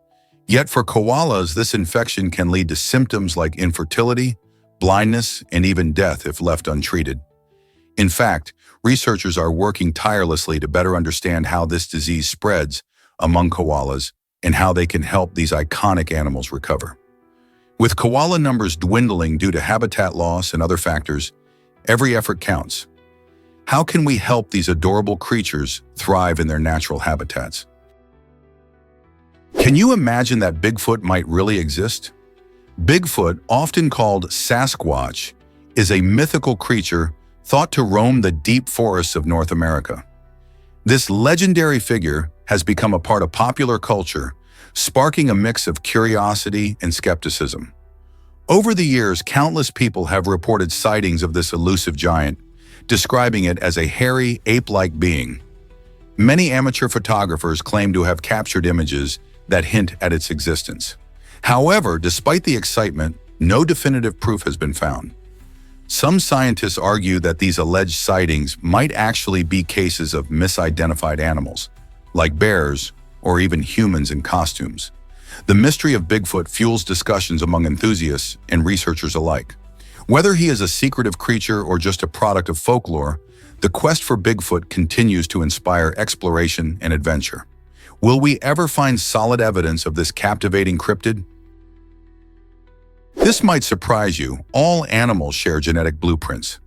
Yet for koalas, this infection can lead to symptoms like infertility, blindness, and even death if left untreated. In fact, researchers are working tirelessly to better understand how this disease spreads among koalas and how they can help these iconic animals recover. With koala numbers dwindling due to habitat loss and other factors, every effort counts. How can we help these adorable creatures thrive in their natural habitats? Can you imagine that Bigfoot might really exist? Bigfoot, often called Sasquatch, is a mythical creature thought to roam the deep forests of North America. This legendary figure has become a part of popular culture, sparking a mix of curiosity and skepticism. Over the years, countless people have reported sightings of this elusive giant, describing it as a hairy, ape-like being. Many amateur photographers claim to have captured images that hint at its existence. However, despite the excitement, no definitive proof has been found. Some scientists argue that these alleged sightings might actually be cases of misidentified animals, like bears or even humans in costumes. The mystery of Bigfoot fuels discussions among enthusiasts and researchers alike. Whether he is a secretive creature or just a product of folklore, the quest for Bigfoot continues to inspire exploration and adventure. Will we ever find solid evidence of this captivating cryptid? This might surprise you. All animals share genetic blueprints.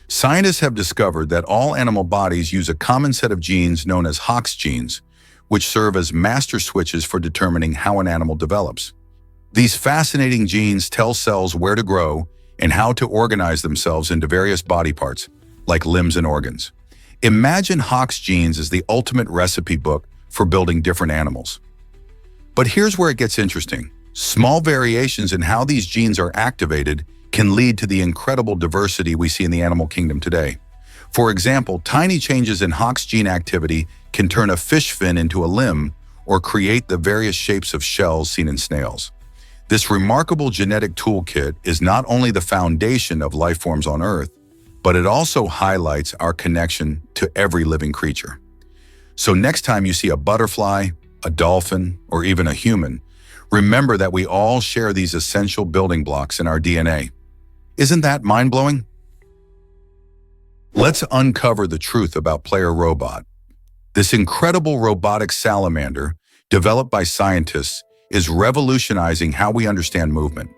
Scientists have discovered that all animal bodies use a common set of genes known as Hox genes, which serve as master switches for determining how an animal develops. These fascinating genes tell cells where to grow and how to organize themselves into various body parts, like limbs and organs. Imagine Hox genes as the ultimate recipe book for building different animals. But here's where it gets interesting. Small variations in how these genes are activated can lead to the incredible diversity we see in the animal kingdom today. For example, tiny changes in Hox gene activity can turn a fish fin into a limb or create the various shapes of shells seen in snails. This remarkable genetic toolkit is not only the foundation of life forms on Earth, but it also highlights our connection to every living creature. So next time you see a butterfly, a dolphin, or even a human, remember that we all share these essential building blocks in our DNA. Isn't that mind-blowing? Let's uncover the truth about Player Robot. This incredible robotic salamander, developed by scientists, is revolutionizing how we understand movement.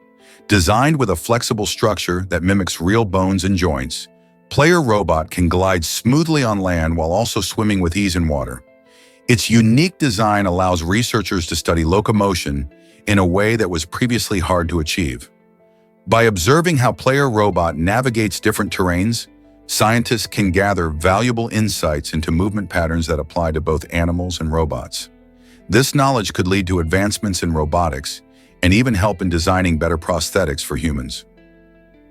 Designed with a flexible structure that mimics real bones and joints, Player Robot can glide smoothly on land while also swimming with ease in water. Its unique design allows researchers to study locomotion in a way that was previously hard to achieve. By observing how Player Robot navigates different terrains, scientists can gather valuable insights into movement patterns that apply to both animals and robots. This knowledge could lead to advancements in robotics and even help in designing better prosthetics for humans.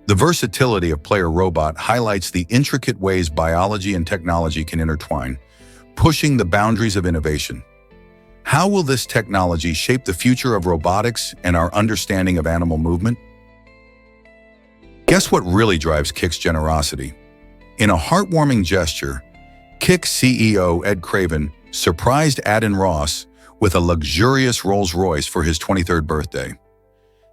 The versatility of Player Robot highlights the intricate ways biology and technology can intertwine, pushing the boundaries of innovation. How will this technology shape the future of robotics and our understanding of animal movement? Guess what really drives Kick's generosity? In a heartwarming gesture, Kick CEO Ed Craven surprised Adin Ross with a luxurious Rolls-Royce for his 23rd birthday.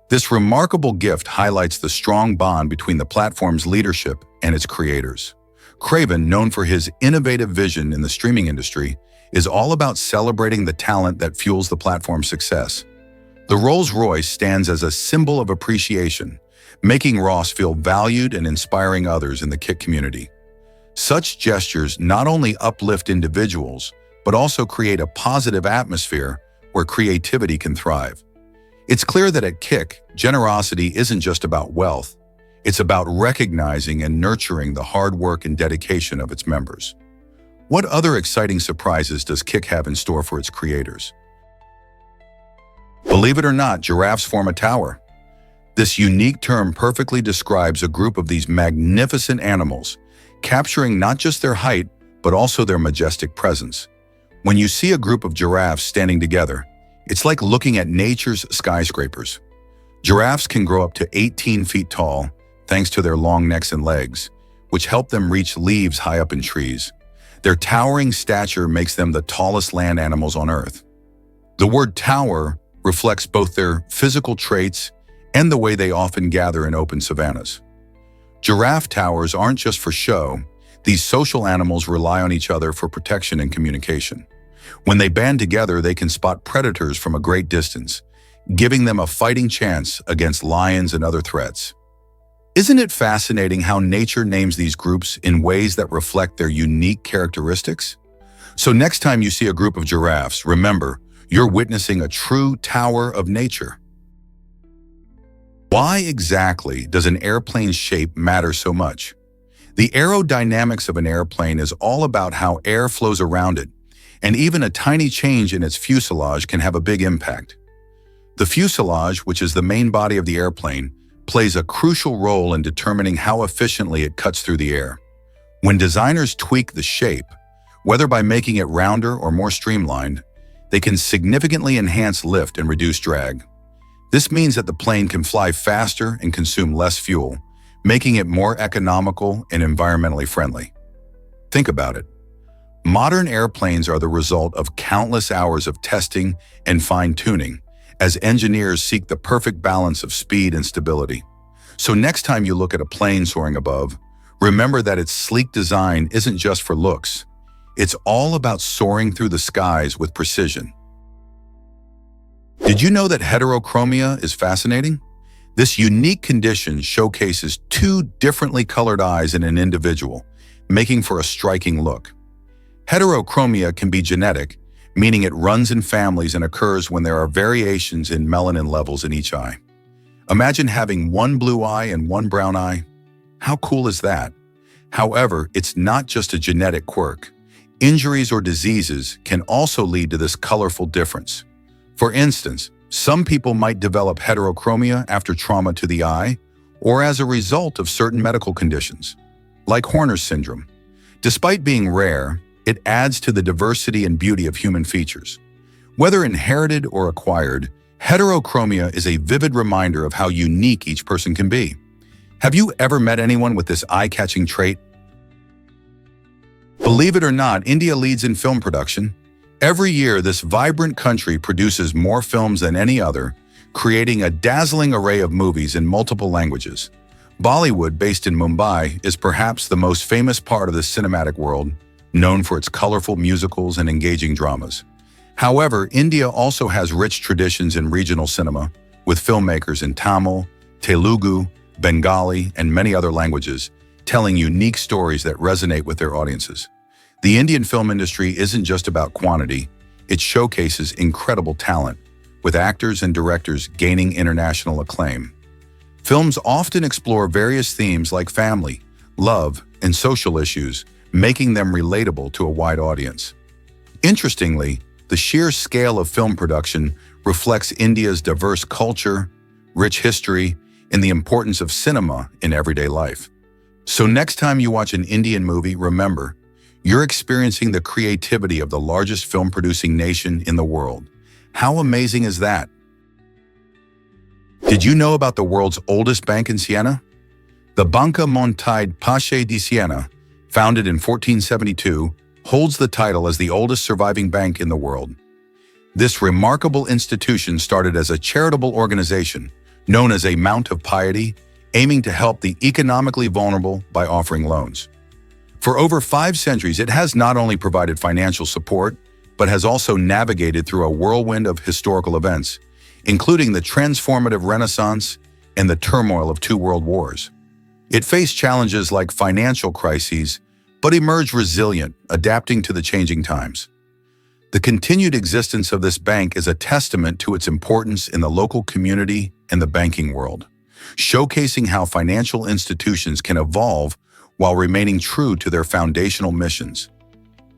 This remarkable gift highlights the strong bond between the platform's leadership and its creators. Craven, known for his innovative vision in the streaming industry, is all about celebrating the talent that fuels the platform's success. The Rolls-Royce stands as a symbol of appreciation, making Ross feel valued and inspiring others in the Kick community. Such gestures not only uplift individuals, but also create a positive atmosphere where creativity can thrive. It's clear that at Kick, generosity isn't just about wealth. It's about recognizing and nurturing the hard work and dedication of its members. What other exciting surprises does Kick have in store for its creators? Believe it or not, giraffes form a tower. This unique term perfectly describes a group of these magnificent animals, capturing not just their height, but also their majestic presence. When you see a group of giraffes standing together, it's like looking at nature's skyscrapers. Giraffes can grow up to 18 feet tall, thanks to their long necks and legs, which help them reach leaves high up in trees. Their towering stature makes them the tallest land animals on Earth. The word tower reflects both their physical traits and the way they often gather in open savannas. Giraffe towers aren't just for show. These social animals rely on each other for protection and communication. When they band together, they can spot predators from a great distance, giving them a fighting chance against lions and other threats. Isn't it fascinating how nature names these groups in ways that reflect their unique characteristics? So next time you see a group of giraffes, remember, you're witnessing a true tower of nature. Why exactly does an airplane's shape matter so much? The aerodynamics of an airplane is all about how air flows around it, and even a tiny change in its fuselage can have a big impact. The fuselage, which is the main body of the airplane, plays a crucial role in determining how efficiently it cuts through the air. When designers tweak the shape, whether by making it rounder or more streamlined, they can significantly enhance lift and reduce drag. This means that the plane can fly faster and consume less fuel, making it more economical and environmentally friendly. Think about it. Modern airplanes are the result of countless hours of testing and fine-tuning as engineers seek the perfect balance of speed and stability. So next time you look at a plane soaring above, remember that its sleek design isn't just for looks. It's all about soaring through the skies with precision. Did you know that heterochromia is fascinating? This unique condition showcases two differently colored eyes in an individual, making for a striking look. Heterochromia can be genetic, meaning it runs in families and occurs when there are variations in melanin levels in each eye. Imagine having one blue eye and one brown eye. How cool is that? However, it's not just a genetic quirk. Injuries or diseases can also lead to this colorful difference. For instance, some people might develop heterochromia after trauma to the eye or as a result of certain medical conditions, like Horner's syndrome. Despite being rare, it adds to the diversity and beauty of human features. Whether inherited or acquired, heterochromia is a vivid reminder of how unique each person can be. Have you ever met anyone with this eye-catching trait? Believe it or not, India leads in film production. Every year, this vibrant country produces more films than any other, creating a dazzling array of movies in multiple languages. Bollywood, based in Mumbai, is perhaps the most famous part of the cinematic world, known for its colorful musicals and engaging dramas. However, India also has rich traditions in regional cinema, with filmmakers in Tamil, Telugu, Bengali, and many other languages, telling unique stories that resonate with their audiences. The Indian film industry isn't just about quantity, it showcases incredible talent, with actors and directors gaining international acclaim. Films often explore various themes like family, love, and social issues, making them relatable to a wide audience. Interestingly, the sheer scale of film production reflects India's diverse culture, rich history, and the importance of cinema in everyday life. So next time you watch an Indian movie, remember, you're experiencing the creativity of the largest film-producing nation in the world. How amazing is that? Did you know about the world's oldest bank in Siena? The Banca Monte Paschi di Siena, founded in 1472, holds the title as the oldest surviving bank in the world. This remarkable institution started as a charitable organization known as a Mount of Piety, aiming to help the economically vulnerable by offering loans. For over 5 centuries, it has not only provided financial support, but has also navigated through a whirlwind of historical events, including the transformative Renaissance and the turmoil of 2 world wars. It faced challenges like financial crises, but emerged resilient, adapting to the changing times. The continued existence of this bank is a testament to its importance in the local community and the banking world, showcasing how financial institutions can evolve while remaining true to their foundational missions.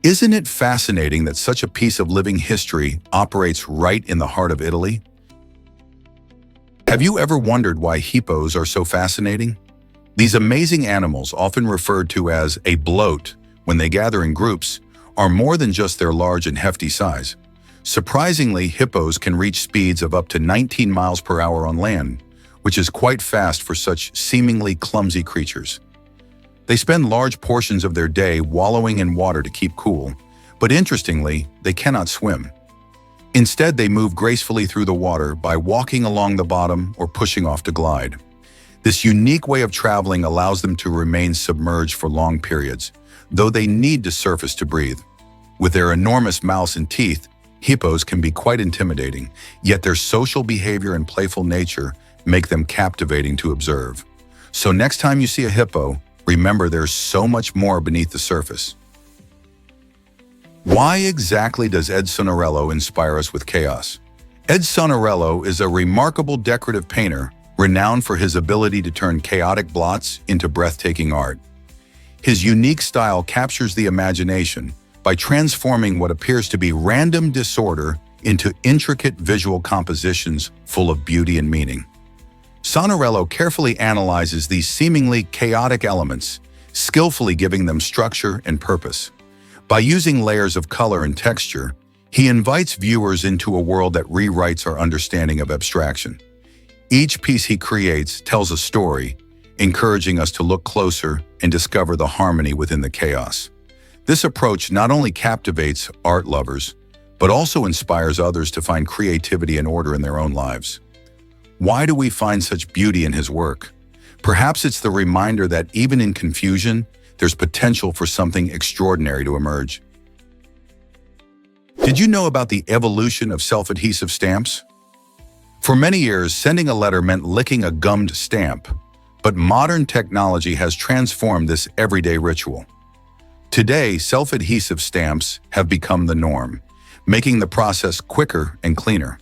Isn't it fascinating that such a piece of living history operates right in the heart of Italy? Have you ever wondered why hippos are so fascinating? These amazing animals, often referred to as a bloat when they gather in groups, are more than just their large and hefty size. Surprisingly, hippos can reach speeds of up to 19 miles per hour on land, which is quite fast for such seemingly clumsy creatures. They spend large portions of their day wallowing in water to keep cool, but interestingly, they cannot swim. Instead, they move gracefully through the water by walking along the bottom or pushing off to glide. This unique way of traveling allows them to remain submerged for long periods, though they need to surface to breathe. With their enormous mouths and teeth, hippos can be quite intimidating, yet their social behavior and playful nature make them captivating to observe. So next time you see a hippo, remember there's so much more beneath the surface. Why exactly does Ed Sonorello inspire us with chaos? Ed Sonorello is a remarkable decorative painter renowned for his ability to turn chaotic blots into breathtaking art. His unique style captures the imagination by transforming what appears to be random disorder into intricate visual compositions full of beauty and meaning. Sonorello carefully analyzes these seemingly chaotic elements, skillfully giving them structure and purpose. By using layers of color and texture, he invites viewers into a world that rewrites our understanding of abstraction. Each piece he creates tells a story, encouraging us to look closer and discover the harmony within the chaos. This approach not only captivates art lovers, but also inspires others to find creativity and order in their own lives. Why do we find such beauty in his work? Perhaps it's the reminder that even in confusion, there's potential for something extraordinary to emerge. Did you know about the evolution of self-adhesive stamps? For many years, sending a letter meant licking a gummed stamp, but modern technology has transformed this everyday ritual. Today, self-adhesive stamps have become the norm, making the process quicker and cleaner.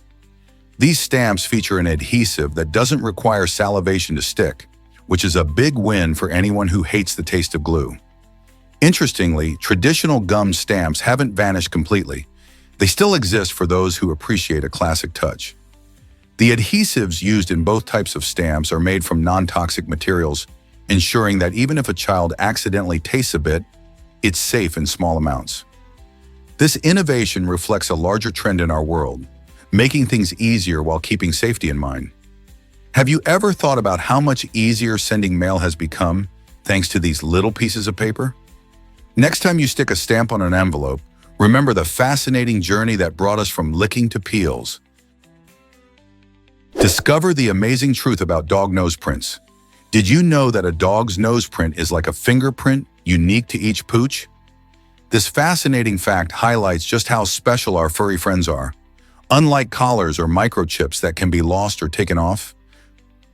These stamps feature an adhesive that doesn't require salivation to stick, which is a big win for anyone who hates the taste of glue. Interestingly, traditional gum stamps haven't vanished completely. They still exist for those who appreciate a classic touch. The adhesives used in both types of stamps are made from non-toxic materials, ensuring that even if a child accidentally tastes a bit, it's safe in small amounts. This innovation reflects a larger trend in our world, making things easier while keeping safety in mind. Have you ever thought about how much easier sending mail has become thanks to these little pieces of paper? Next time you stick a stamp on an envelope, remember the fascinating journey that brought us from licking to peels. Discover the amazing truth about dog nose prints. Did you know that a dog's nose print is like a fingerprint, unique to each pooch? This fascinating fact highlights just how special our furry friends are. Unlike collars or microchips that can be lost or taken off,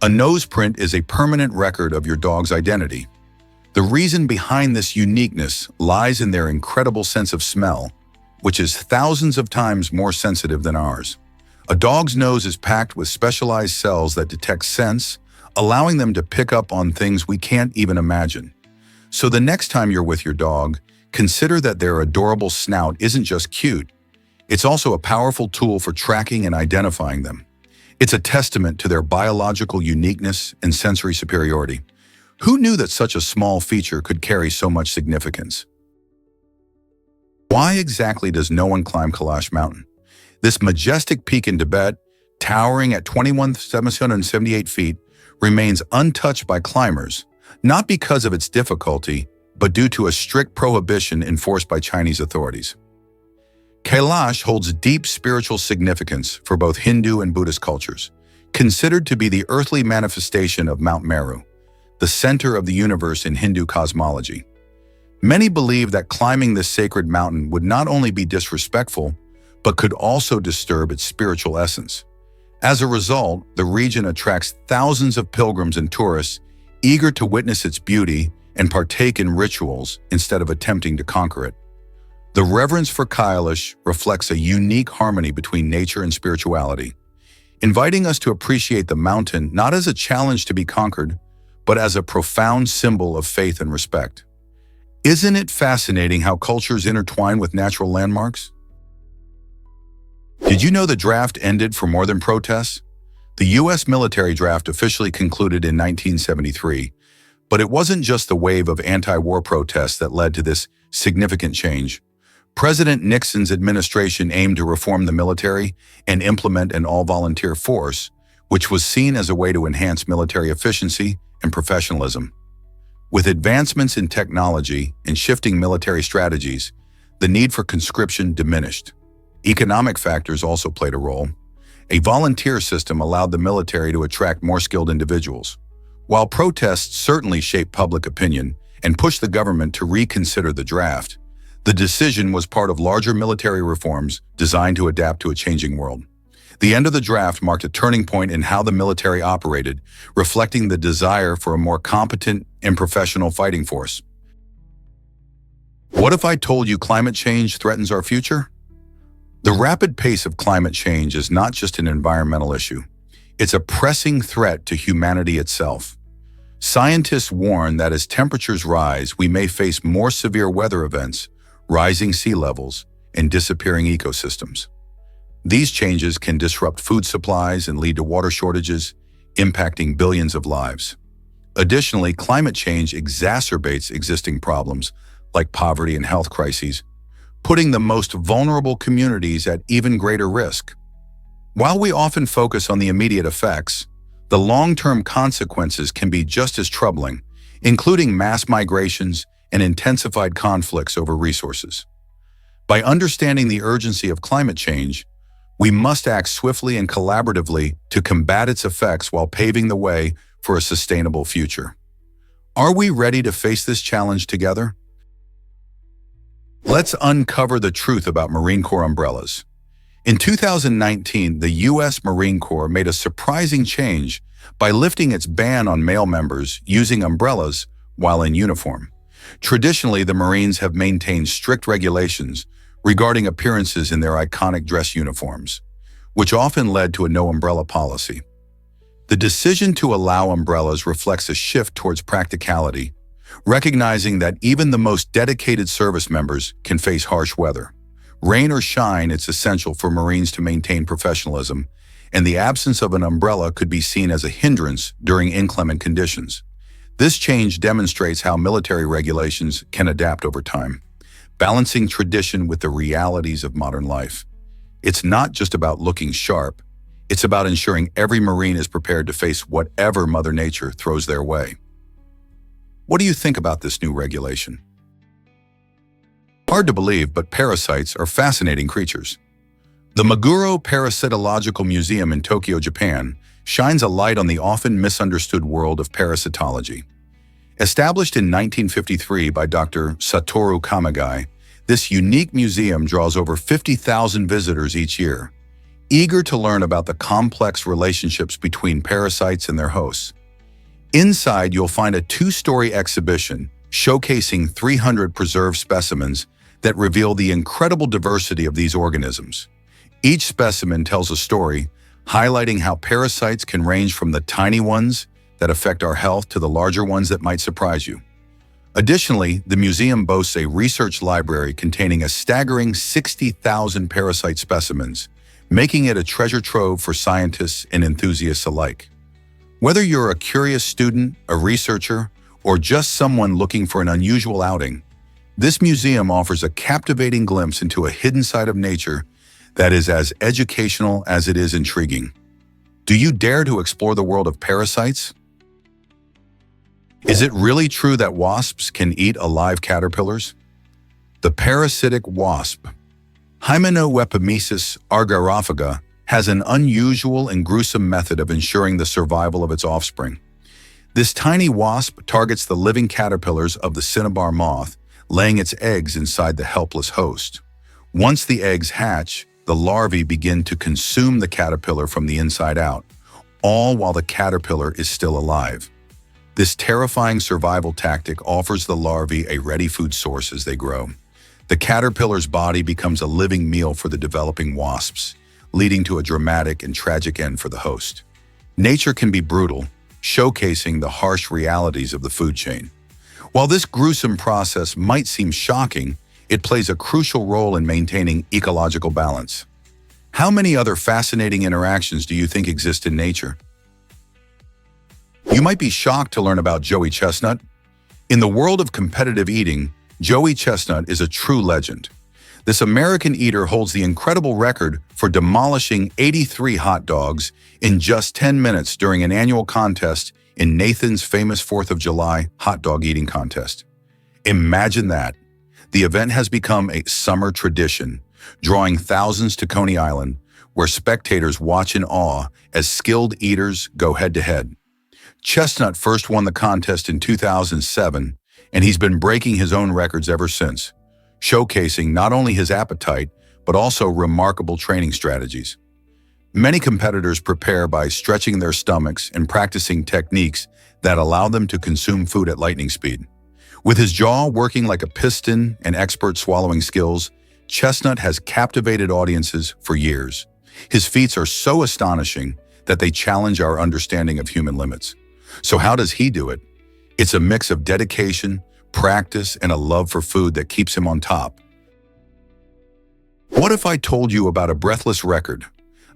a nose print is a permanent record of your dog's identity. The reason behind this uniqueness lies in their incredible sense of smell, which is thousands of times more sensitive than ours. A dog's nose is packed with specialized cells that detect scents, allowing them to pick up on things we can't even imagine. So the next time you're with your dog, consider that their adorable snout isn't just cute. It's also a powerful tool for tracking and identifying them. It's a testament to their biological uniqueness and sensory superiority. Who knew that such a small feature could carry so much significance? Why exactly does no one climb Kailash Mountain? This majestic peak in Tibet, towering at 21,778 feet, remains untouched by climbers, not because of its difficulty, but due to a strict prohibition enforced by Chinese authorities. Kailash holds deep spiritual significance for both Hindu and Buddhist cultures, considered to be the earthly manifestation of Mount Meru, the center of the universe in Hindu cosmology. Many believe that climbing this sacred mountain would not only be disrespectful, but could also disturb its spiritual essence. As a result, the region attracts thousands of pilgrims and tourists eager to witness its beauty and partake in rituals instead of attempting to conquer it. The reverence for Kailash reflects a unique harmony between nature and spirituality, inviting us to appreciate the mountain not as a challenge to be conquered, but as a profound symbol of faith and respect. Isn't it fascinating how cultures intertwine with natural landmarks? Did you know the draft ended for more than protests? The U.S. military draft officially concluded in 1973, but it wasn't just the wave of anti-war protests that led to this significant change. President Nixon's administration aimed to reform the military and implement an all-volunteer force, which was seen as a way to enhance military efficiency and professionalism. With advancements in technology and shifting military strategies, the need for conscription diminished. Economic factors also played a role. A volunteer system allowed the military to attract more skilled individuals. While protests certainly shaped public opinion and pushed the government to reconsider the draft, the decision was part of larger military reforms designed to adapt to a changing world. The end of the draft marked a turning point in how the military operated, reflecting the desire for a more competent and professional fighting force. What if I told you climate change threatens our future? The rapid pace of climate change is not just an environmental issue. It's a pressing threat to humanity itself. Scientists warn that as temperatures rise, we may face more severe weather events, rising sea levels, and disappearing ecosystems. These changes can disrupt food supplies and lead to water shortages, impacting billions of lives. Additionally, climate change exacerbates existing problems like poverty and health crises, putting the most vulnerable communities at even greater risk. While we often focus on the immediate effects, the long-term consequences can be just as troubling, including mass migrations and intensified conflicts over resources. By understanding the urgency of climate change, we must act swiftly and collaboratively to combat its effects while paving the way for a sustainable future. Are we ready to face this challenge together? Let's uncover the truth about Marine Corps umbrellas. In 2019, the U.S. Marine Corps made a surprising change by lifting its ban on male members using umbrellas while in uniform. Traditionally, the Marines have maintained strict regulations regarding appearances in their iconic dress uniforms, which often led to a no-umbrella policy. The decision to allow umbrellas reflects a shift towards practicality, recognizing that even the most dedicated service members can face harsh weather. Rain or shine, it's essential for Marines to maintain professionalism, and the absence of an umbrella could be seen as a hindrance during inclement conditions. This change demonstrates how military regulations can adapt over time, balancing tradition with the realities of modern life. It's not just about looking sharp, it's about ensuring every Marine is prepared to face whatever Mother Nature throws their way. What do you think about this new regulation? Hard to believe, but parasites are fascinating creatures. The Meguro Parasitological Museum in Tokyo, Japan, shines a light on the often misunderstood world of parasitology. Established in 1953 by Dr. Satoru Kamigai, this unique museum draws over 50,000 visitors each year, eager to learn about the complex relationships between parasites and their hosts. Inside, you'll find a two-story exhibition showcasing 300 preserved specimens that reveal the incredible diversity of these organisms. Each specimen tells a story, highlighting how parasites can range from the tiny ones that affect our health to the larger ones that might surprise you. Additionally, the museum boasts a research library containing a staggering 60,000 parasite specimens, making it a treasure trove for scientists and enthusiasts alike. Whether you're a curious student, a researcher, or just someone looking for an unusual outing, this museum offers a captivating glimpse into a hidden side of nature that is as educational as it is intriguing. Do you dare to explore the world of parasites? Is it really true that wasps can eat alive caterpillars? The parasitic wasp, Hymenopepimyces argyrophaga, has an unusual and gruesome method of ensuring the survival of its offspring. This tiny wasp targets the living caterpillars of the cinnabar moth, laying its eggs inside the helpless host. Once the eggs hatch, the larvae begin to consume the caterpillar from the inside out, all while the caterpillar is still alive. This terrifying survival tactic offers the larvae a ready food source as they grow. The caterpillar's body becomes a living meal for the developing wasps, leading to a dramatic and tragic end for the host. Nature can be brutal, showcasing the harsh realities of the food chain. While this gruesome process might seem shocking, it plays a crucial role in maintaining ecological balance. How many other fascinating interactions do you think exist in nature? You might be shocked to learn about Joey Chestnut. In the world of competitive eating, Joey Chestnut is a true legend. This American eater holds the incredible record for demolishing 83 hot dogs in just 10 minutes during an annual contest in Nathan's famous 4th of July hot dog eating contest. Imagine that. The event has become a summer tradition, drawing thousands to Coney Island, where spectators watch in awe as skilled eaters go head-to-head. Chestnut first won the contest in 2007, and he's been breaking his own records ever since, showcasing not only his appetite, but also remarkable training strategies. Many competitors prepare by stretching their stomachs and practicing techniques that allow them to consume food at lightning speed. With his jaw working like a piston and expert swallowing skills, Chestnut has captivated audiences for years. His feats are so astonishing that they challenge our understanding of human limits. So how does he do it? It's a mix of dedication, practice, and a love for food that keeps him on top. What if I told you about a breathless record?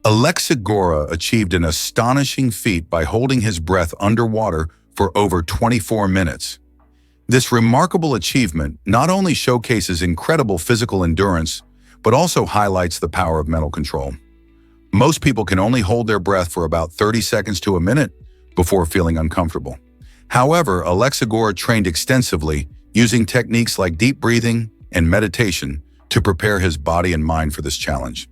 Alexei Gora achieved an astonishing feat by holding his breath underwater for over 24 minutes. This remarkable achievement not only showcases incredible physical endurance, but also highlights the power of mental control. Most people can only hold their breath for about 30 seconds to a minute, before feeling uncomfortable. However, Alexa Gore trained extensively using techniques like deep breathing and meditation to prepare his body and mind for this challenge.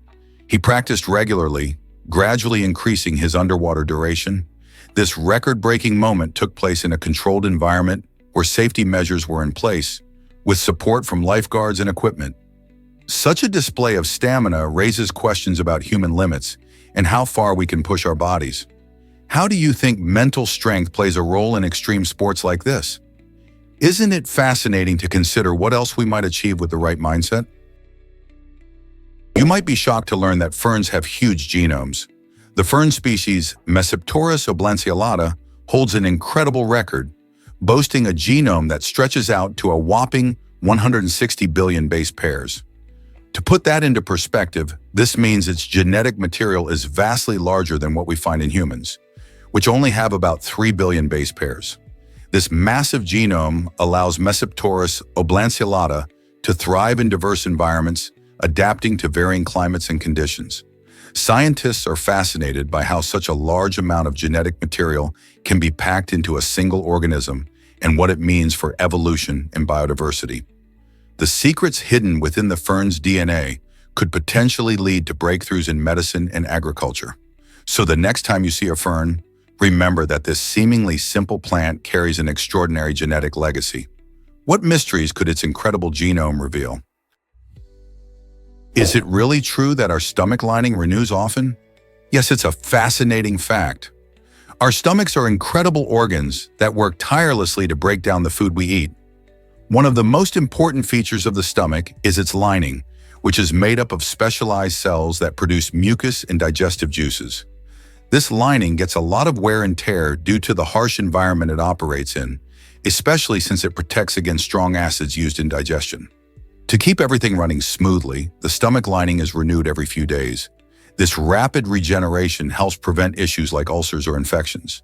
He practiced regularly, gradually increasing his underwater duration. This record-breaking moment took place in a controlled environment where safety measures were in place, with support from lifeguards and equipment. Such a display of stamina raises questions about human limits and how far we can push our bodies. How do you think mental strength plays a role in extreme sports like this? Isn't it fascinating to consider what else we might achieve with the right mindset? You might be shocked to learn that ferns have huge genomes. The fern species Mesopteris oblanceolata holds an incredible record, boasting a genome that stretches out to a whopping 160 billion base pairs. To put that into perspective, this means its genetic material is vastly larger than what we find in humans, which only have about 3 billion base pairs. This massive genome allows Mesopteris oblanceolata to thrive in diverse environments, adapting to varying climates and conditions. Scientists are fascinated by how such a large amount of genetic material can be packed into a single organism and what it means for evolution and biodiversity. The secrets hidden within the fern's DNA could potentially lead to breakthroughs in medicine and agriculture. So the next time you see a fern, remember that this seemingly simple plant carries an extraordinary genetic legacy. What mysteries could its incredible genome reveal? Is it really true that our stomach lining renews often? Yes, it's a fascinating fact. Our stomachs are incredible organs that work tirelessly to break down the food we eat. One of the most important features of the stomach is its lining, which is made up of specialized cells that produce mucus and digestive juices. This lining gets a lot of wear and tear due to the harsh environment it operates in, especially since it protects against strong acids used in digestion. To keep everything running smoothly, the stomach lining is renewed every few days. This rapid regeneration helps prevent issues like ulcers or infections,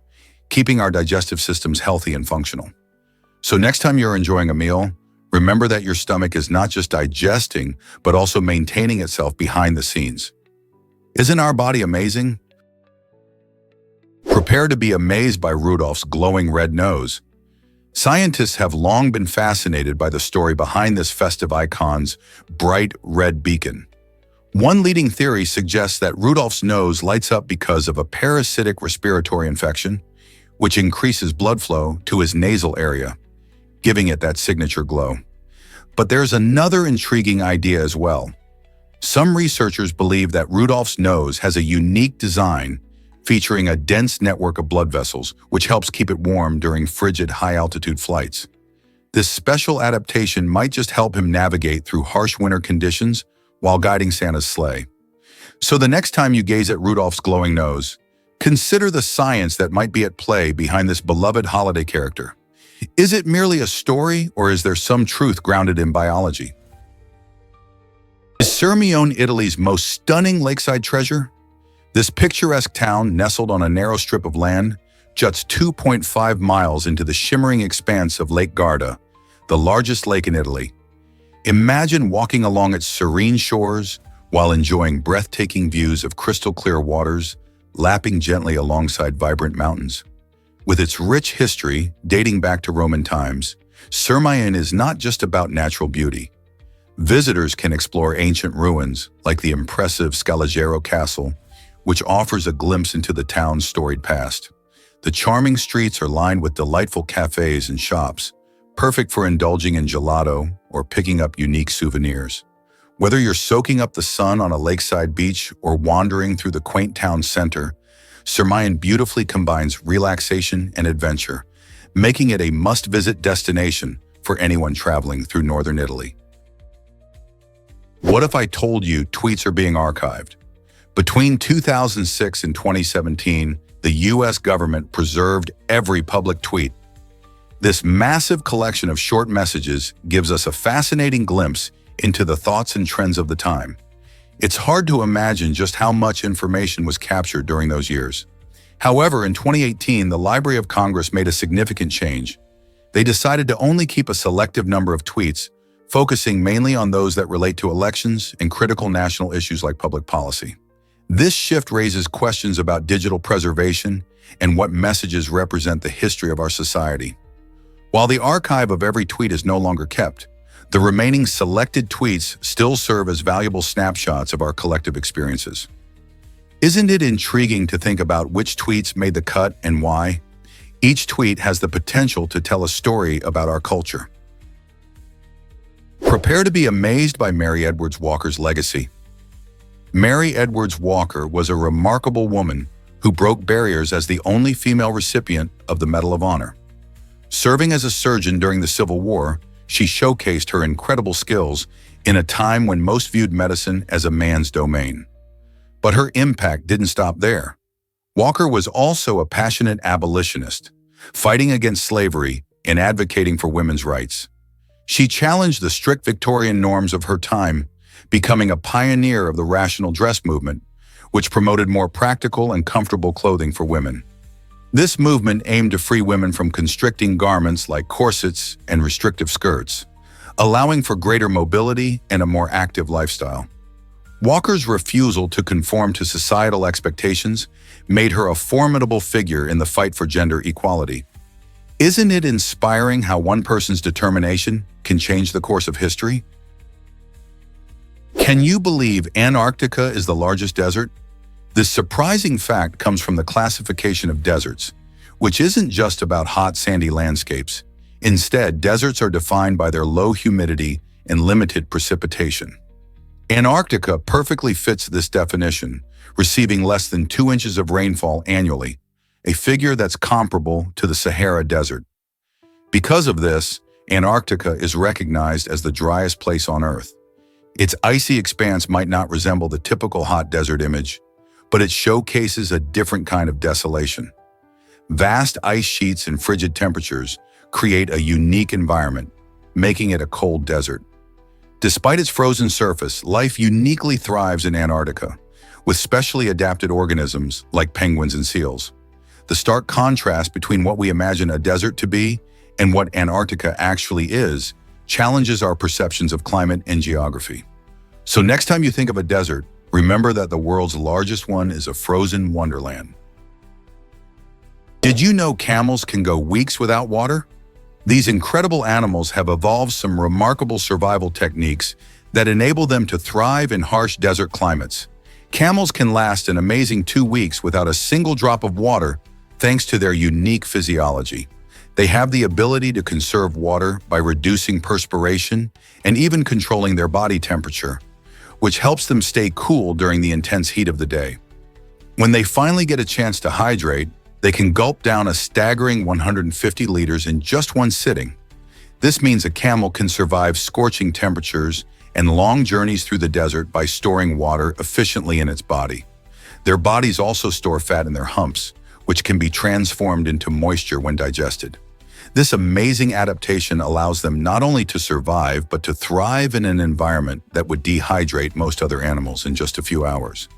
keeping our digestive systems healthy and functional. So next time you're enjoying a meal, remember that your stomach is not just digesting, but also maintaining itself behind the scenes. Isn't our body amazing? Prepare to be amazed by Rudolph's glowing red nose. Scientists have long been fascinated by the story behind this festive icon's bright red beacon. One leading theory suggests that Rudolph's nose lights up because of a parasitic respiratory infection, which increases blood flow to his nasal area, giving it that signature glow. But there's another intriguing idea as well. Some researchers believe that Rudolph's nose has a unique design featuring a dense network of blood vessels, which helps keep it warm during frigid high-altitude flights. This special adaptation might just help him navigate through harsh winter conditions while guiding Santa's sleigh. So the next time you gaze at Rudolph's glowing nose, consider the science that might be at play behind this beloved holiday character. Is it merely a story, or is there some truth grounded in biology? Is Sirmione Italy's most stunning lakeside treasure? This picturesque town, nestled on a narrow strip of land, juts 2.5 miles into the shimmering expanse of Lake Garda, the largest lake in Italy. Imagine walking along its serene shores while enjoying breathtaking views of crystal-clear waters, lapping gently alongside vibrant mountains. With its rich history dating back to Roman times, Sirmione is not just about natural beauty. Visitors can explore ancient ruins like the impressive Scalagero Castle, which offers a glimpse into the town's storied past. The charming streets are lined with delightful cafes and shops, perfect for indulging in gelato or picking up unique souvenirs. Whether you're soaking up the sun on a lakeside beach or wandering through the quaint town center, Sirmione beautifully combines relaxation and adventure, making it a must-visit destination for anyone traveling through northern Italy. What if I told you tweets are being archived? Between 2006 and 2017, the US government preserved every public tweet. This massive collection of short messages gives us a fascinating glimpse into the thoughts and trends of the time. It's hard to imagine just how much information was captured during those years. However, in 2018, the Library of Congress made a significant change. They decided to only keep a selective number of tweets, focusing mainly on those that relate to elections and critical national issues like public policy. This shift raises questions about digital preservation and what messages represent the history of our society. While the archive of every tweet is no longer kept, the remaining selected tweets still serve as valuable snapshots of our collective experiences. Isn't it intriguing to think about which tweets made the cut and why? Each tweet has the potential to tell a story about our culture. Prepare to be amazed by Mary Edwards Walker's legacy. Mary Edwards Walker was a remarkable woman who broke barriers as the only female recipient of the Medal of Honor. Serving as a surgeon during the Civil War, she showcased her incredible skills in a time when most viewed medicine as a man's domain. But her impact didn't stop there. Walker was also a passionate abolitionist, fighting against slavery and advocating for women's rights. She challenged the strict Victorian norms of her time, becoming a pioneer of the rational dress movement, which promoted more practical and comfortable clothing for women. This movement aimed to free women from constricting garments like corsets and restrictive skirts, allowing for greater mobility and a more active lifestyle. Walker's refusal to conform to societal expectations made her a formidable figure in the fight for gender equality. Isn't it inspiring how one person's determination can change the course of history? Can you believe Antarctica is the largest desert? This surprising fact comes from the classification of deserts, which isn't just about hot, sandy landscapes. Instead, deserts are defined by their low humidity and limited precipitation. Antarctica perfectly fits this definition, receiving less than 2 inches of rainfall annually, a figure that's comparable to the Sahara Desert. Because of this, Antarctica is recognized as the driest place on Earth. Its icy expanse might not resemble the typical hot desert image, but it showcases a different kind of desolation. Vast ice sheets and frigid temperatures create a unique environment, making it a cold desert. Despite its frozen surface, life uniquely thrives in Antarctica, with specially adapted organisms like penguins and seals. The stark contrast between what we imagine a desert to be and what Antarctica actually is challenges our perceptions of climate and geography. So next time you think of a desert, remember that the world's largest one is a frozen wonderland. Did you know camels can go weeks without water? These incredible animals have evolved some remarkable survival techniques that enable them to thrive in harsh desert climates. Camels can last an amazing 2 weeks without a single drop of water thanks to their unique physiology. They have the ability to conserve water by reducing perspiration and even controlling their body temperature, which helps them stay cool during the intense heat of the day. When they finally get a chance to hydrate, they can gulp down a staggering 150 liters in just one sitting. This means a camel can survive scorching temperatures and long journeys through the desert by storing water efficiently in its body. Their bodies also store fat in their humps, which can be transformed into moisture when digested. This amazing adaptation allows them not only to survive, but to thrive in an environment that would dehydrate most other animals in just a few hours.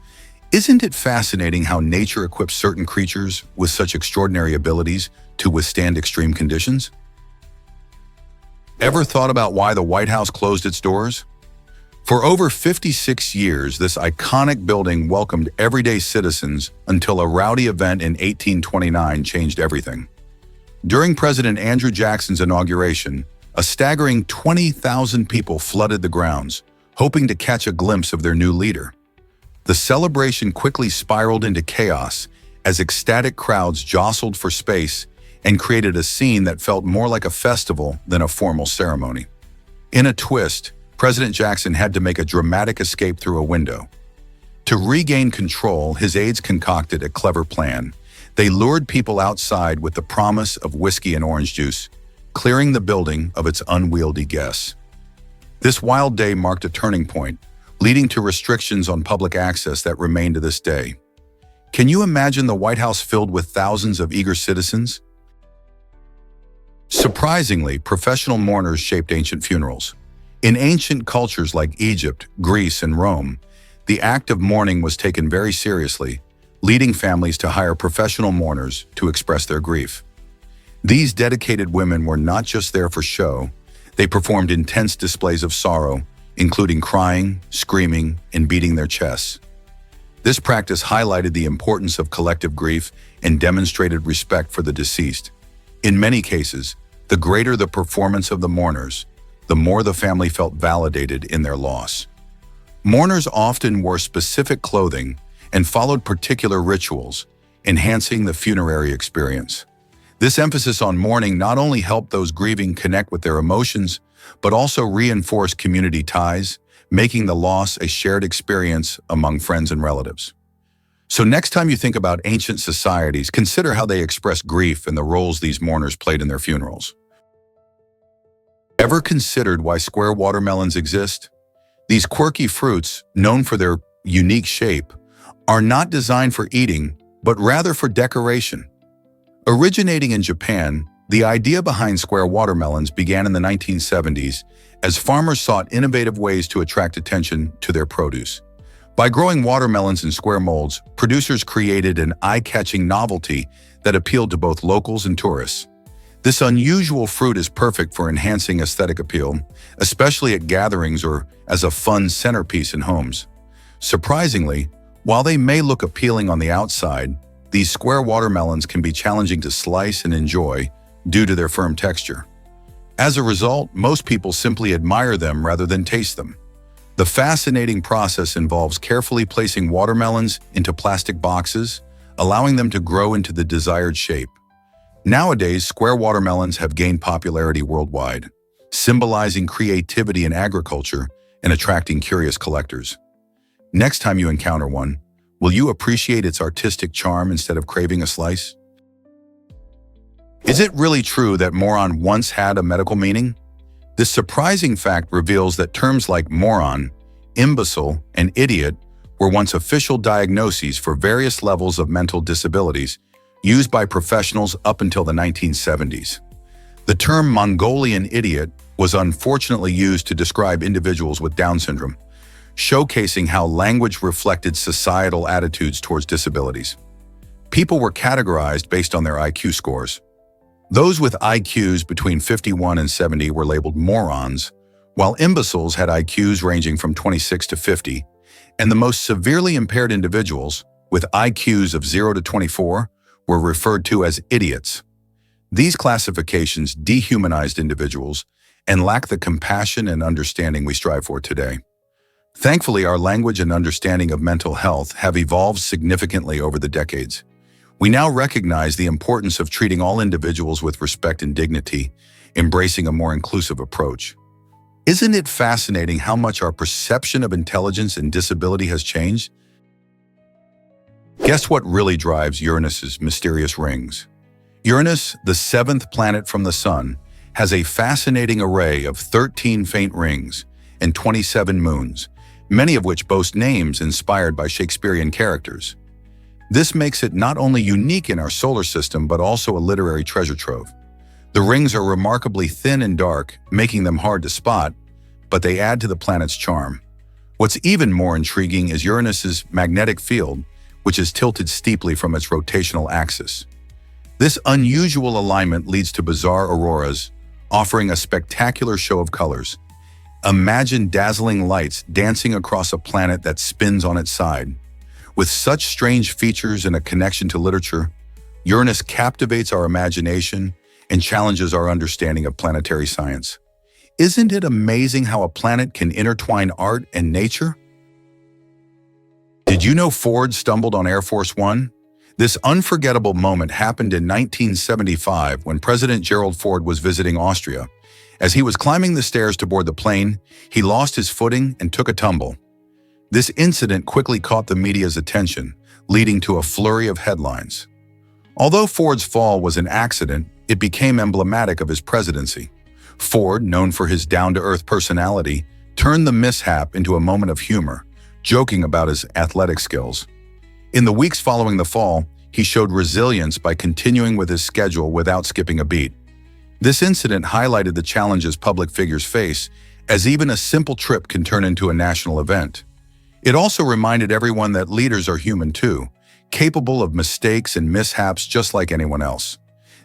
Isn't it fascinating how nature equips certain creatures with such extraordinary abilities to withstand extreme conditions? Ever thought about why the White House closed its doors? For over 56 years, this iconic building welcomed everyday citizens until a rowdy event in 1829 changed everything. During President Andrew Jackson's inauguration, a staggering 20,000 people flooded the grounds, hoping to catch a glimpse of their new leader. The celebration quickly spiraled into chaos as ecstatic crowds jostled for space and created a scene that felt more like a festival than a formal ceremony. In a twist, President Jackson had to make a dramatic escape through a window. To regain control, his aides concocted a clever plan. They lured people outside with the promise of whiskey and orange juice, clearing the building of its unwieldy guests. This wild day marked a turning point, leading to restrictions on public access that remain to this day. Can you imagine the White House filled with thousands of eager citizens? Surprisingly, professional mourners shaped ancient funerals. In ancient cultures like Egypt, Greece, and Rome, the act of mourning was taken very seriously, leading families to hire professional mourners to express their grief. These dedicated women were not just there for show, they performed intense displays of sorrow, including crying, screaming, and beating their chests. This practice highlighted the importance of collective grief and demonstrated respect for the deceased. In many cases, the greater the performance of the mourners, the more the family felt validated in their loss. Mourners often wore specific clothing and followed particular rituals, enhancing the funerary experience. This emphasis on mourning not only helped those grieving connect with their emotions, but also reinforced community ties, making the loss a shared experience among friends and relatives. So next time you think about ancient societies, consider how they expressed grief and the roles these mourners played in their funerals. Ever considered why square watermelons exist? These quirky fruits, known for their unique shape, are not designed for eating, but rather for decoration. Originating in Japan, the idea behind square watermelons began in the 1970s as farmers sought innovative ways to attract attention to their produce. By growing watermelons in square molds, producers created an eye-catching novelty that appealed to both locals and tourists. This unusual fruit is perfect for enhancing aesthetic appeal, especially at gatherings or as a fun centerpiece in homes. Surprisingly, while they may look appealing on the outside, these square watermelons can be challenging to slice and enjoy due to their firm texture. As a result, most people simply admire them rather than taste them. The fascinating process involves carefully placing watermelons into plastic boxes, allowing them to grow into the desired shape. Nowadays, square watermelons have gained popularity worldwide, symbolizing creativity in agriculture and attracting curious collectors. Next time you encounter one, will you appreciate its artistic charm instead of craving a slice? Is it really true that moron once had a medical meaning? This surprising fact reveals that terms like moron, imbecile, and idiot were once official diagnoses for various levels of mental disabilities used by professionals up until the 1970s. The term Mongolian idiot was unfortunately used to describe individuals with Down syndrome, showcasing how language reflected societal attitudes towards disabilities. People were categorized based on their IQ scores. Those with IQs between 51 and 70 were labeled morons, while imbeciles had IQs ranging from 26 to 50, and the most severely impaired individuals, with IQs of 0 to 24, were referred to as idiots. These classifications dehumanized individuals and lacked the compassion and understanding we strive for today. Thankfully, our language and understanding of mental health have evolved significantly over the decades. We now recognize the importance of treating all individuals with respect and dignity, embracing a more inclusive approach. Isn't it fascinating how much our perception of intelligence and disability has changed? Guess what really drives Uranus's mysterious rings? Uranus, the seventh planet from the Sun, has a fascinating array of 13 faint rings and 27 moons, many of which boast names inspired by Shakespearean characters. This makes it not only unique in our solar system, but also a literary treasure trove. The rings are remarkably thin and dark, making them hard to spot, but they add to the planet's charm. What's even more intriguing is Uranus's magnetic field, which is tilted steeply from its rotational axis. This unusual alignment leads to bizarre auroras, offering a spectacular show of colors. Imagine dazzling lights dancing across a planet that spins on its side. With such strange features and a connection to literature, Uranus captivates our imagination and challenges our understanding of planetary science. Isn't it amazing how a planet can intertwine art and nature? Did you know Ford stumbled on Air Force One? This unforgettable moment happened in 1975 when President Gerald Ford was visiting Austria. As he was climbing the stairs to board the plane, he lost his footing and took a tumble. This incident quickly caught the media's attention, leading to a flurry of headlines. Although Ford's fall was an accident, it became emblematic of his presidency. Ford, known for his down-to-earth personality, turned the mishap into a moment of humor, joking about his athletic skills. In the weeks following the fall, he showed resilience by continuing with his schedule without skipping a beat. This incident highlighted the challenges public figures face, as even a simple trip can turn into a national event. It also reminded everyone that leaders are human too, capable of mistakes and mishaps just like anyone else.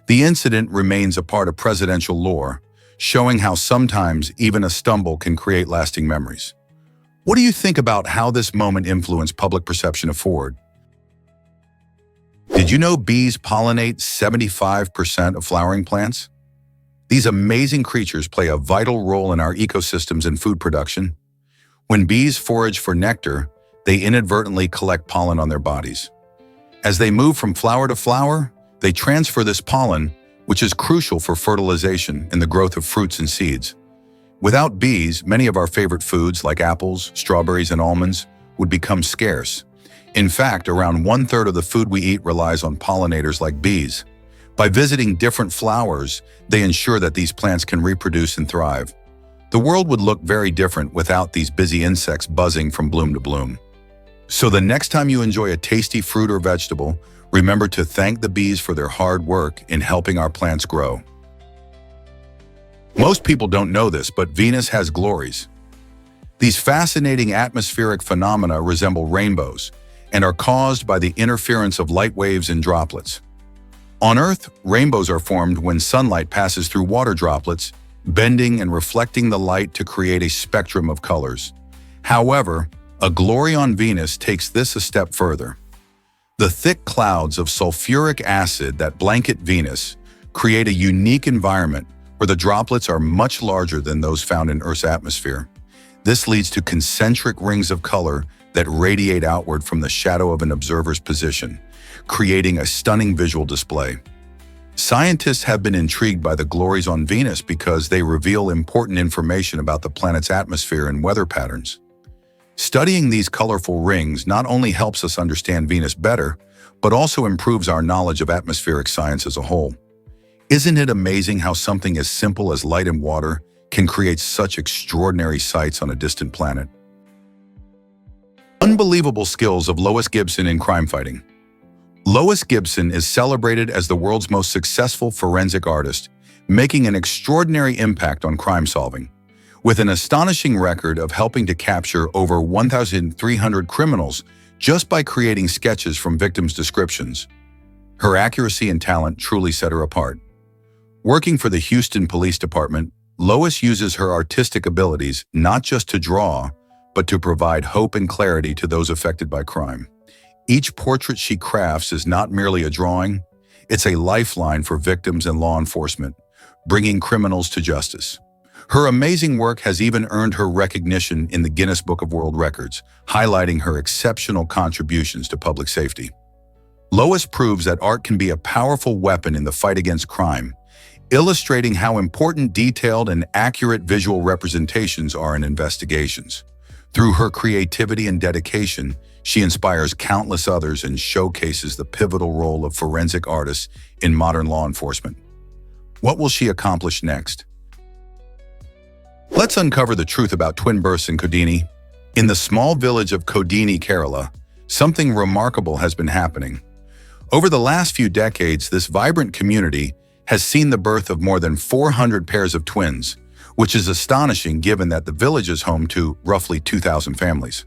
The incident remains a part of presidential lore, showing how sometimes even a stumble can create lasting memories. What do you think about how this moment influenced public perception of Ford? Did you know bees pollinate 75% of flowering plants? These amazing creatures play a vital role in our ecosystems and food production. When bees forage for nectar, they inadvertently collect pollen on their bodies. As they move from flower to flower, they transfer this pollen, which is crucial for fertilization and the growth of fruits and seeds. Without bees, many of our favorite foods like apples, strawberries, and almonds would become scarce. In fact, around 1/3 of the food we eat relies on pollinators like bees. By visiting different flowers, they ensure that these plants can reproduce and thrive. The world would look very different without these busy insects buzzing from bloom to bloom. So the next time you enjoy a tasty fruit or vegetable, remember to thank the bees for their hard work in helping our plants grow. Most people don't know this, but Venus has glories. These fascinating atmospheric phenomena resemble rainbows and are caused by the interference of light waves and droplets. On Earth, rainbows are formed when sunlight passes through water droplets, bending and reflecting the light to create a spectrum of colors. However, a glory on Venus takes this a step further. The thick clouds of sulfuric acid that blanket Venus create a unique environment where the droplets are much larger than those found in Earth's atmosphere. This leads to concentric rings of color that radiate outward from the shadow of an observer's position, creating a stunning visual display. Scientists have been intrigued by the glories on Venus because they reveal important information about the planet's atmosphere and weather patterns. Studying these colorful rings not only helps us understand Venus better, but also improves our knowledge of atmospheric science as a whole. Isn't it amazing how something as simple as light and water can create such extraordinary sights on a distant planet? Unbelievable skills of Lois Gibson in crime fighting. Lois Gibson is celebrated as the world's most successful forensic artist, making an extraordinary impact on crime solving. With an astonishing record of helping to capture over 1,300 criminals just by creating sketches from victims' descriptions. Her accuracy and talent truly set her apart. Working for the Houston Police Department, Lois uses her artistic abilities not just to draw, but to provide hope and clarity to those affected by crime. Each portrait she crafts is not merely a drawing, it's a lifeline for victims and law enforcement, bringing criminals to justice. Her amazing work has even earned her recognition in the Guinness Book of World Records, highlighting her exceptional contributions to public safety. Lois proves that art can be a powerful weapon in the fight against crime, illustrating how important detailed and accurate visual representations are in investigations. Through her creativity and dedication, she inspires countless others and showcases the pivotal role of forensic artists in modern law enforcement. What will she accomplish next? Let's uncover the truth about twin births in Kodini. In the small village of Kodini, Kerala, something remarkable has been happening. Over the last few decades, this vibrant community has seen the birth of more than 400 pairs of twins, which is astonishing given that the village is home to roughly 2,000 families.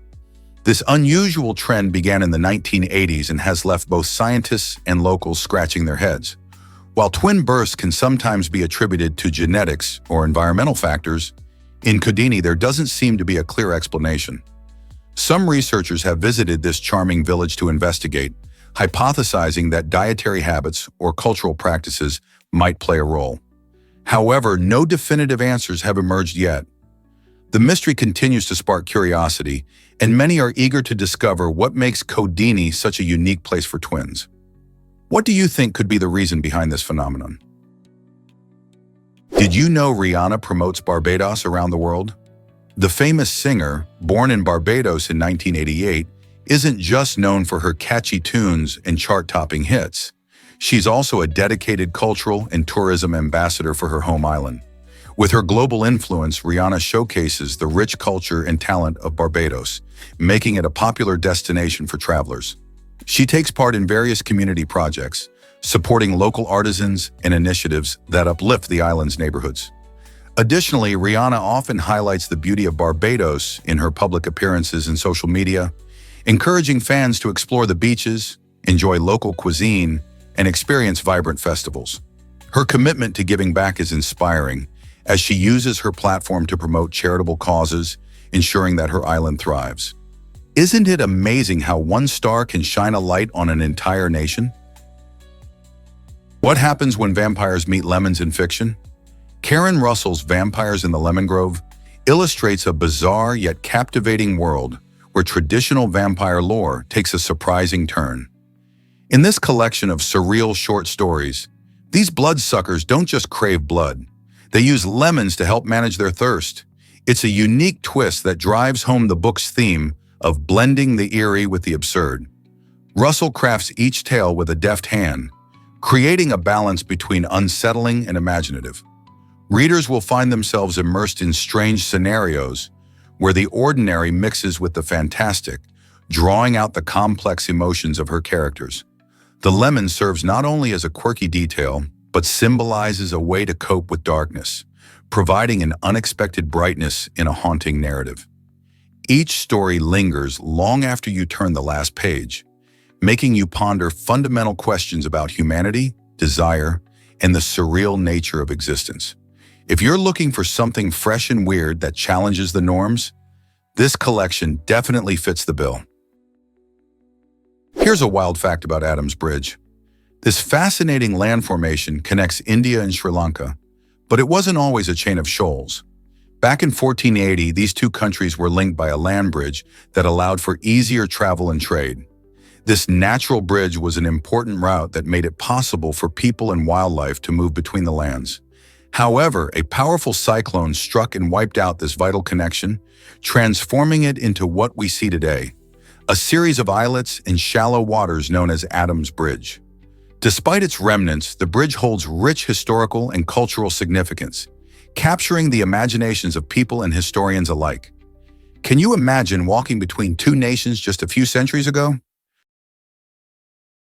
This unusual trend began in the 1980s and has left both scientists and locals scratching their heads. While twin births can sometimes be attributed to genetics or environmental factors, in Kodini there doesn't seem to be a clear explanation. Some researchers have visited this charming village to investigate, hypothesizing that dietary habits or cultural practices might play a role. However, no definitive answers have emerged yet. The mystery continues to spark curiosity, and many are eager to discover what makes Kodini such a unique place for twins. What do you think could be the reason behind this phenomenon? Did you know Rihanna promotes Barbados around the world? The famous singer, born in Barbados in 1988, isn't just known for her catchy tunes and chart-topping hits. She's also a dedicated cultural and tourism ambassador for her home island. With her global influence, Rihanna showcases the rich culture and talent of Barbados, making it a popular destination for travelers. She takes part in various community projects, supporting local artisans and initiatives that uplift the island's neighborhoods. Additionally, Rihanna often highlights the beauty of Barbados in her public appearances and social media, encouraging fans to explore the beaches, enjoy local cuisine, and experience vibrant festivals. Her commitment to giving back is inspiring, as she uses her platform to promote charitable causes, ensuring that her island thrives. Isn't it amazing how one star can shine a light on an entire nation? What happens when vampires meet lemons in fiction? Karen Russell's Vampires in the Lemon Grove illustrates a bizarre yet captivating world where traditional vampire lore takes a surprising turn. In this collection of surreal short stories, these bloodsuckers don't just crave blood. They use lemons to help manage their thirst. It's a unique twist that drives home the book's theme of blending the eerie with the absurd. Russell crafts each tale with a deft hand, creating a balance between unsettling and imaginative. Readers will find themselves immersed in strange scenarios where the ordinary mixes with the fantastic, drawing out the complex emotions of her characters. The lemon serves not only as a quirky detail, but symbolizes a way to cope with darkness, providing an unexpected brightness in a haunting narrative. Each story lingers long after you turn the last page, making you ponder fundamental questions about humanity, desire, and the surreal nature of existence. If you're looking for something fresh and weird that challenges the norms, this collection definitely fits the bill. Here's a wild fact about Adam's Bridge. This fascinating land formation connects India and Sri Lanka, but it wasn't always a chain of shoals. Back in 1480, these two countries were linked by a land bridge that allowed for easier travel and trade. This natural bridge was an important route that made it possible for people and wildlife to move between the lands. However, a powerful cyclone struck and wiped out this vital connection, transforming it into what we see today, a series of islets and shallow waters known as Adam's Bridge. Despite its remnants, the bridge holds rich historical and cultural significance, capturing the imaginations of people and historians alike. Can you imagine walking between two nations just a few centuries ago?